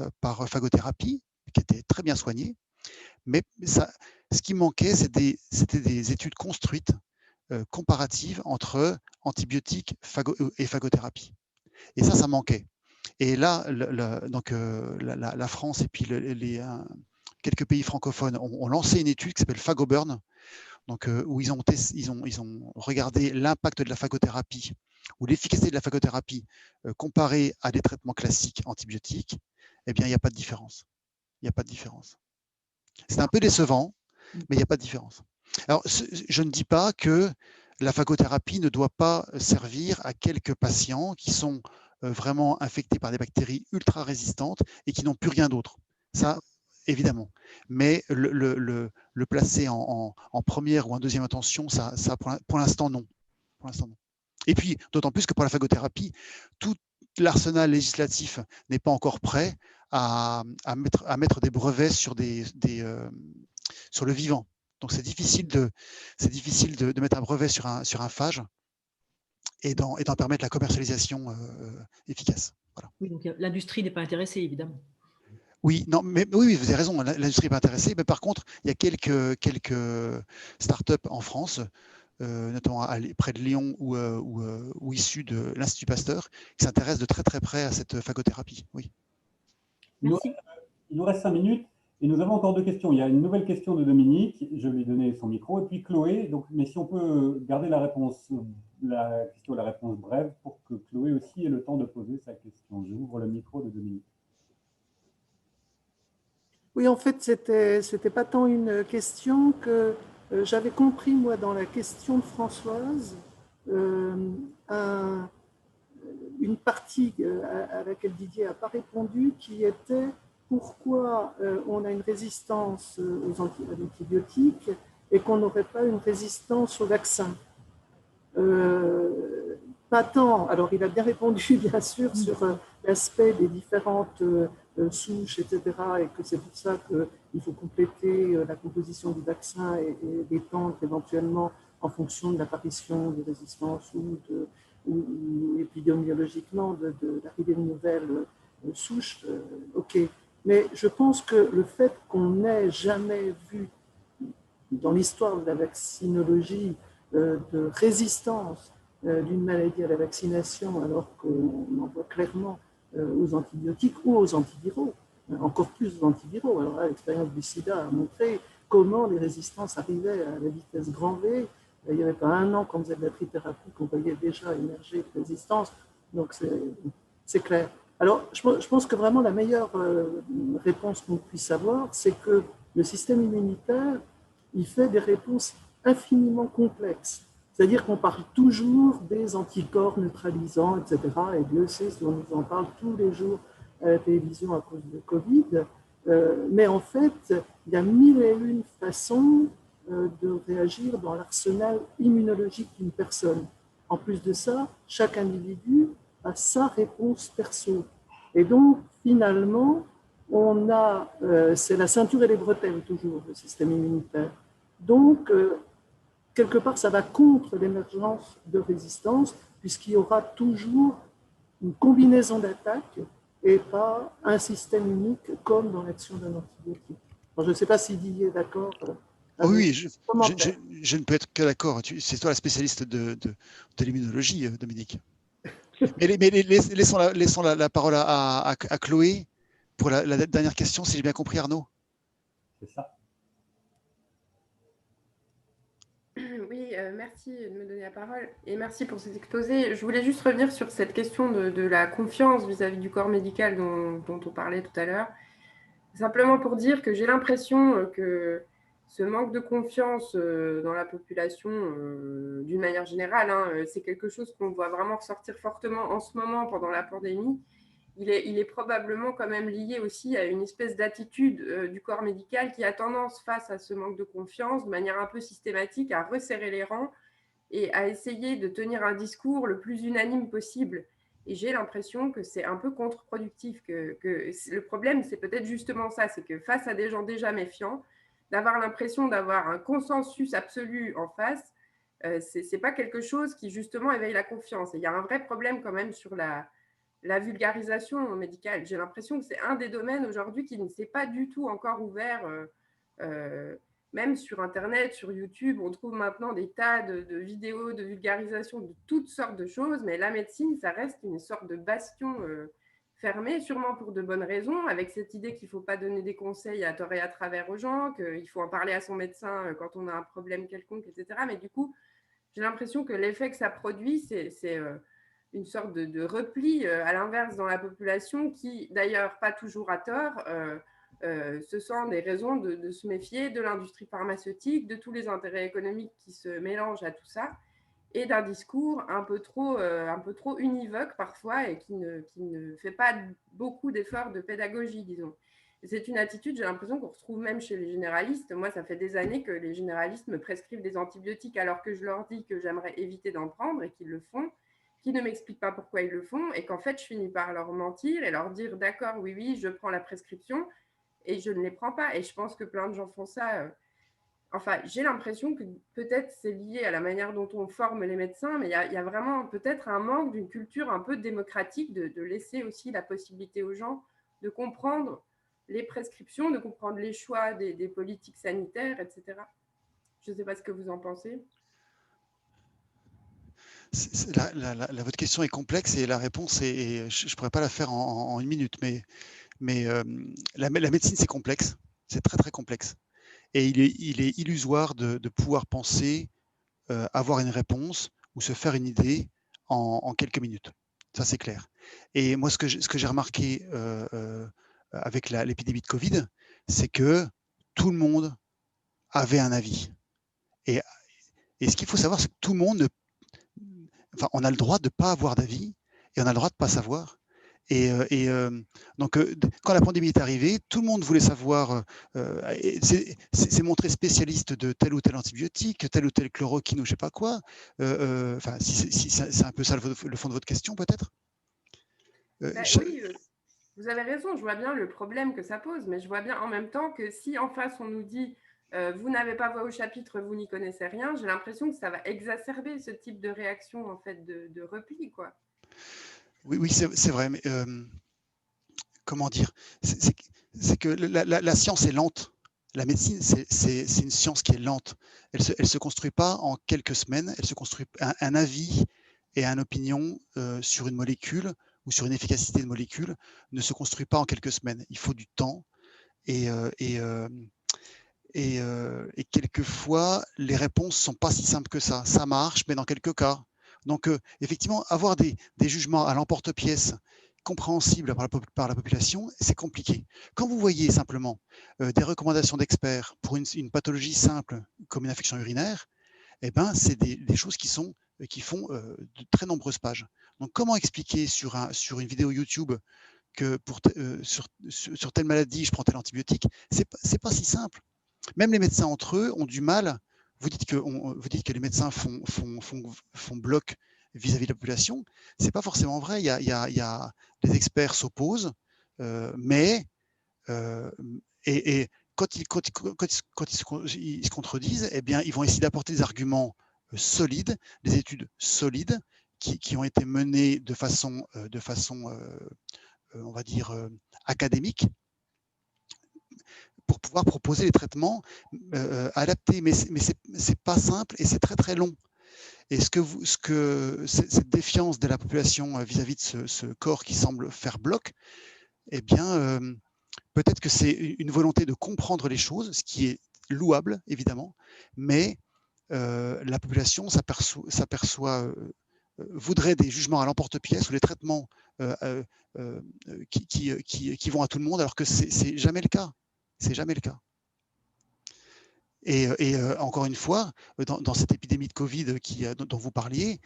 B: phagothérapie, qui étaient très bien soignés, mais ce qui manquait, c'était des études construites, comparatives entre antibiotiques et phagothérapie. Et ça manquait. Et là, la France et puis quelques pays francophones ont lancé une étude qui s'appelle PhagoBurn, donc, où ils ont regardé l'impact de la phagothérapie ou l'efficacité de la phagothérapie comparée à des traitements classiques antibiotiques. Eh bien, il n'y a pas de différence. Il n'y a pas de différence. C'est un peu décevant, mais il n'y a pas de différence. Alors, je ne dis pas que la phagothérapie ne doit pas servir à quelques patients qui sont vraiment infectés par des bactéries ultra résistantes et qui n'ont plus rien d'autre. Ça, évidemment. Mais le placer en première ou en deuxième intention, ça pour l'instant, non. Pour l'instant, non. Et puis, d'autant plus que pour la phagothérapie, tout l'arsenal législatif n'est pas encore prêt à mettre des brevets sur sur le vivant. Donc, c'est difficile de mettre un brevet sur un phage et d'en permettre la commercialisation efficace. Voilà.
F: Oui, donc l'industrie n'est pas intéressée, évidemment.
B: Oui, non, mais oui, vous avez raison, l'industrie n'est pas intéressée. Mais par contre, il y a quelques startups en France, notamment près de Lyon ou issus de l'Institut Pasteur, qui s'intéressent de très très près à cette phagothérapie. Oui.
F: Merci.
C: Il nous reste 5 minutes et nous avons encore 2 questions. Il y a une nouvelle question de Dominique, je vais lui donner son micro, et puis Chloé. Donc, mais si on peut garder la question et la réponse brève pour que Chloé aussi ait le temps de poser sa question. J'ouvre le micro de Dominique.
E: Oui, en fait, c'était pas tant une question que j'avais compris, moi, dans la question de Françoise, une partie à laquelle Didier n'a pas répondu, qui était pourquoi on a une résistance aux antibiotiques et qu'on n'aurait pas une résistance aux vaccins. Pas tant, alors il a bien répondu bien sûr sur l'aspect des différentes souches, etc., et que c'est pour ça qu'il faut compléter la composition du vaccin et l'étendre éventuellement en fonction de l'apparition de résistance ou épidémiologiquement de l'arrivée de nouvelles souches. Ok, mais je pense que le fait qu'on n'ait jamais vu dans l'histoire de la vaccinologie de résistance d'une maladie à la vaccination, alors qu'on en voit clairement aux antibiotiques ou aux antiviraux, encore plus aux antiviraux. Alors là, l'expérience du sida a montré comment les résistances arrivaient à la vitesse grand V. Il n'y avait pas un an qu'on faisait de la trithérapie qu'on voyait déjà émerger de résistance. Donc c'est clair. Alors, je pense que vraiment la meilleure réponse qu'on puisse avoir, c'est que le système immunitaire, il fait des réponses infiniment complexes. C'est-à-dire qu'on parle toujours des anticorps neutralisants, etc. Et Dieu sait si on nous en parle tous les jours à la télévision à cause de Covid. Mais en fait, il y a 1001 façons de réagir dans l'arsenal immunologique d'une personne. En plus de ça, chaque individu a sa réponse perso. Et donc, finalement, on a, c'est la ceinture et les bretelles toujours, le système immunitaire. Donc, quelque part, ça va contre l'émergence de résistance, puisqu'il y aura toujours une combinaison d'attaques et pas un système unique comme dans l'action d'un antibiotique. Alors, je ne sais pas si Didier est d'accord.
B: Oui, je ne peux être que d'accord. C'est toi la spécialiste de l'immunologie, Dominique. Mais laissons la parole à Chloé pour la dernière question, si j'ai bien compris, Arnaud.
C: C'est ça.
G: Oui, merci de me donner la parole et merci pour cet exposé. Je voulais juste revenir sur cette question de la confiance vis-à-vis du corps médical dont on parlait tout à l'heure. Simplement pour dire que j'ai l'impression que ce manque de confiance dans la population, d'une manière générale, c'est quelque chose qu'on voit vraiment ressortir fortement en ce moment pendant la pandémie. Il est probablement quand même lié aussi à une espèce d'attitude du corps médical qui a tendance, face à ce manque de confiance, de manière un peu systématique, à resserrer les rangs et à essayer de tenir un discours le plus unanime possible. Et j'ai l'impression que c'est un peu contre-productif. Que le problème, c'est peut-être justement ça, c'est que face à des gens déjà méfiants, d'avoir l'impression d'avoir un consensus absolu en face, c'est pas quelque chose qui justement éveille la confiance. Et il y a un vrai problème quand même sur la vulgarisation médicale. J'ai l'impression que c'est un des domaines aujourd'hui qui ne s'est pas du tout encore ouvert. Même sur Internet, sur YouTube, on trouve maintenant des tas de vidéos de vulgarisation de toutes sortes de choses, mais la médecine, ça reste une sorte de bastion fermé, sûrement pour de bonnes raisons, avec cette idée qu'il ne faut pas donner des conseils à tort et à travers aux gens, qu'il faut en parler à son médecin quand on a un problème quelconque, etc. Mais du coup, j'ai l'impression que l'effet que ça produit, c'est une sorte de repli à l'inverse dans la population qui, d'ailleurs, pas toujours à tort, ce sont des raisons de se méfier de l'industrie pharmaceutique, de tous les intérêts économiques qui se mélangent à tout ça, et d'un discours un peu trop univoque parfois et qui ne fait pas beaucoup d'efforts de pédagogie, disons. C'est une attitude, j'ai l'impression qu'on retrouve même chez les généralistes. Moi, ça fait des années que les généralistes me prescrivent des antibiotiques alors que je leur dis que j'aimerais éviter d'en prendre et qu'ils le font, qui ne m'expliquent pas pourquoi ils le font et qu'en fait, je finis par leur mentir et leur dire d'accord, oui, oui, je prends la prescription et je ne les prends pas. Et je pense que plein de gens font ça. Enfin, j'ai l'impression que peut-être c'est lié à la manière dont on forme les médecins, mais il y a vraiment peut-être un manque d'une culture un peu démocratique de laisser aussi la possibilité aux gens de comprendre les prescriptions, de comprendre les choix des politiques sanitaires, etc. Je ne sais pas ce que vous en pensez.
B: Votre question est complexe et la réponse est, je ne pourrais pas la faire en une minute, mais la médecine, c'est complexe, c'est très très complexe. Et il est illusoire de pouvoir penser, avoir une réponse ou se faire une idée en quelques minutes. Ça, c'est clair. Et moi, ce que j'ai remarqué avec l'épidémie de Covid, c'est que tout le monde avait un avis. Et ce qu'il faut savoir, c'est que tout le monde, on a le droit de ne pas avoir d'avis et on a le droit de ne pas savoir. Donc, quand la pandémie est arrivée, tout le monde voulait savoir, c'est montré spécialiste de tel ou tel antibiotique, tel ou tel chloroquine ou je ne sais pas quoi. Si c'est un peu ça le fond de votre question, peut-être.
G: Oui, vous avez raison, je vois bien le problème que ça pose, mais je vois bien en même temps que si en face on nous dit vous n'avez pas voix au chapitre, vous n'y connaissez rien, j'ai l'impression que ça va exacerber ce type de réaction en fait de repli, quoi.
B: Oui, c'est vrai, mais comment dire, c'est que la science est lente. La médecine, c'est une science qui est lente. Elle se construit pas en quelques semaines. Elle se construit un avis et une opinion sur une molécule ou sur une efficacité de molécule ne se construit pas en quelques semaines. Il faut du temps et quelquefois les réponses sont pas si simples que ça. Ça marche, mais dans quelques cas. Donc effectivement, avoir des jugements à l'emporte-pièce compréhensibles par la population, c'est compliqué. Quand vous voyez simplement des recommandations d'experts pour une pathologie simple comme une infection urinaire, eh ben, c'est des choses qui font de très nombreuses pages. Donc, comment expliquer sur une vidéo YouTube que sur telle maladie, je prends tel antibiotique? C'est pas si simple. Même les médecins entre eux ont du mal. Vous dites que les médecins font bloc vis-à-vis de la population. C'est pas forcément vrai. Les experts s'opposent, mais quand ils se contredisent, eh bien, ils vont essayer d'apporter des arguments solides, des études solides qui ont été menées de façon on va dire, académique, pour pouvoir proposer les traitements adaptés. Mais c'est pas simple et c'est très très long. Et cette défiance de la population vis-à-vis de ce corps qui semble faire bloc, eh bien, peut-être que c'est une volonté de comprendre les choses, ce qui est louable, évidemment, mais la population voudrait des jugements à l'emporte-pièce ou des traitements qui vont à tout le monde, alors que c'est jamais le cas. C'est jamais le cas. Et encore une fois, dans cette épidémie de Covid dont vous parliez,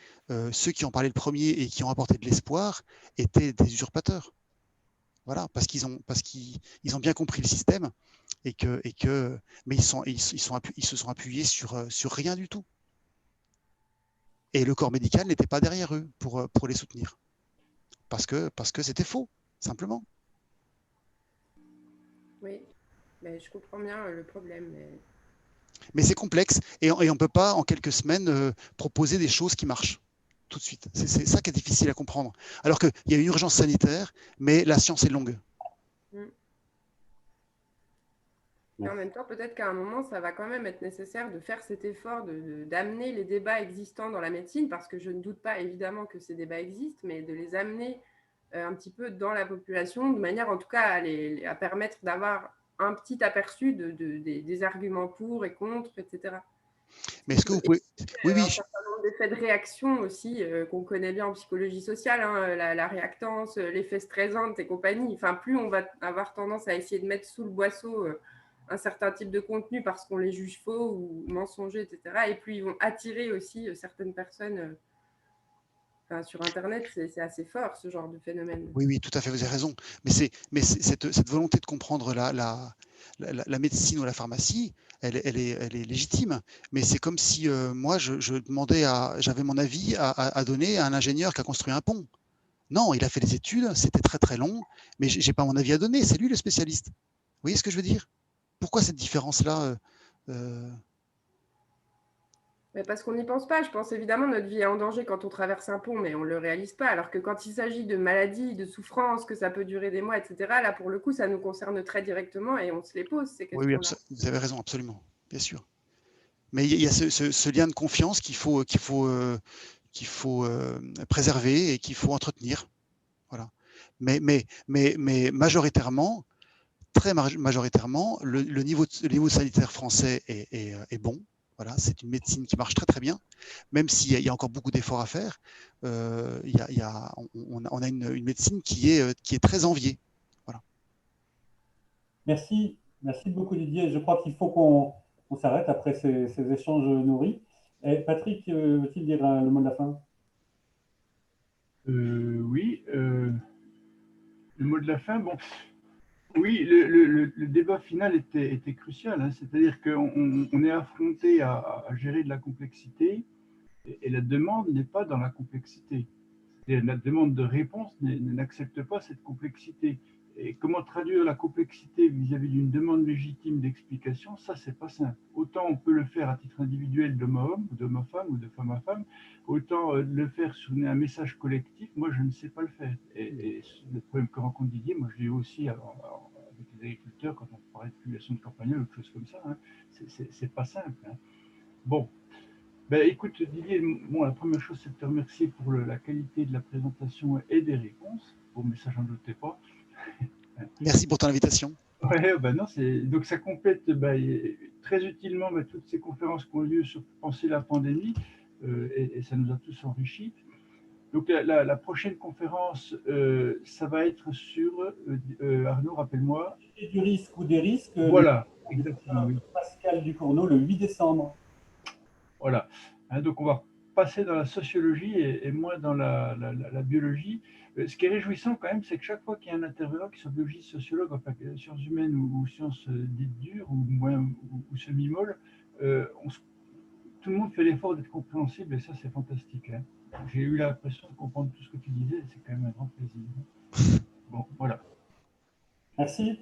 B: ceux qui ont parlé le premier et qui ont apporté de l'espoir étaient des usurpateurs. Voilà, parce qu'ils ont bien compris le système mais ils se sont appuyés sur rien du tout. Et le corps médical n'était pas derrière eux pour les soutenir. parce que c'était faux, simplement.
G: Oui, mais je comprends bien le problème.
B: Mais c'est complexe et on ne peut pas, en quelques semaines, proposer des choses qui marchent tout de suite. C'est ça qui est difficile à comprendre. Alors qu'il y a une urgence sanitaire, mais la science est longue.
G: Mais en même temps, peut-être qu'à un moment, ça va quand même être nécessaire de faire cet effort d'amener les débats existants dans la médecine, parce que je ne doute pas évidemment que ces débats existent, mais de les amener un petit peu dans la population, de manière en tout cas à permettre d'avoir un petit aperçu des arguments pour et contre, etc.
B: Mais est-ce que vous pouvez… Oui,
G: Un
B: oui.
G: certain nombre d'effets de réaction aussi qu'on connaît bien en psychologie sociale, hein, la réactance, l'effet stressante et compagnie. Enfin, plus on va avoir tendance à essayer de mettre sous le boisseau un certain type de contenu parce qu'on les juge faux ou mensongers, etc. Et plus ils vont attirer aussi certaines personnes. Sur Internet, c'est assez fort ce genre de phénomène.
B: Oui, oui, tout à fait, vous avez raison. Mais cette volonté de comprendre la médecine ou la pharmacie, elle est légitime. Mais c'est comme si moi, j'avais mon avis à donner à un ingénieur qui a construit un pont. Non, il a fait des études, c'était très très long, mais je n'ai pas mon avis à donner, c'est lui le spécialiste. Vous voyez ce que je veux dire? Pourquoi cette différence-là
G: Mais parce qu'on n'y pense pas. Je pense évidemment notre vie est en danger quand on traverse un pont, mais on ne le réalise pas. Alors que quand il s'agit de maladies, de souffrances, que ça peut durer des mois, etc., là, pour le coup, ça nous concerne très directement et on se les pose, ces
B: Oui, oui,
G: questions-là.
B: vous avez raison, absolument, bien sûr. Mais il y a ce lien de confiance qu'il faut préserver et qu'il faut entretenir. Voilà. Mais majoritairement, très majoritairement, le niveau sanitaire français est bon. Voilà, c'est une médecine qui marche très très bien, même s'il y a encore beaucoup d'efforts à faire. On a une médecine qui est très enviée. Voilà.
C: Merci beaucoup Didier. Je crois qu'il faut qu'on s'arrête après ces échanges nourris. Et Patrick, veut-il dire le mot de la fin?
A: Oui, le mot de la fin, bon, oui, le débat final était crucial, hein, c'est-à-dire qu'on est affronté à gérer de la complexité et la demande n'est pas dans la complexité. La demande de réponse n'accepte pas cette complexité. Et comment traduire la complexité vis-à-vis d'une demande légitime d'explication, ça, c'est pas simple. Autant on peut le faire à titre individuel d'homme à homme, ou d'homme à femme, ou de femme à femme, autant le faire sur un message collectif, moi, je ne sais pas le faire. Et le problème que rencontre Didier, moi, je l'ai eu aussi avec les agriculteurs quand on parlait de population de campagnole, ou autre chose comme ça. Hein. C'est pas simple. Hein. Bon, ben, écoute Didier, bon, la première chose c'est de te remercier pour la qualité de la présentation et des réponses. Bon, mais ça j'en doutais pas.
B: Merci pour ton invitation.
A: Ouais, ben non, donc ça complète très utilement toutes ces conférences qui ont lieu sur penser la pandémie et ça nous a tous enrichis. Donc la prochaine conférence, ça va être sur Arnaud, rappelle-moi.
C: Du risque ou des risques.
A: Voilà, exactement. Oui.
C: Pascal Ducournau le 8 décembre.
A: Voilà. Hein, donc on va passer dans la sociologie et moins dans la biologie. Ce qui est réjouissant quand même, c'est que chaque fois qu'il y a un intervenant, qui soit biologiste, sociologue, enfin, sciences humaines ou sciences dites dures ou semi-molles, tout le monde fait l'effort d'être compréhensible et ça c'est fantastique. Hein. J'ai eu l'impression de comprendre tout ce que tu disais, c'est quand même un grand plaisir. Bon, voilà.
C: Merci.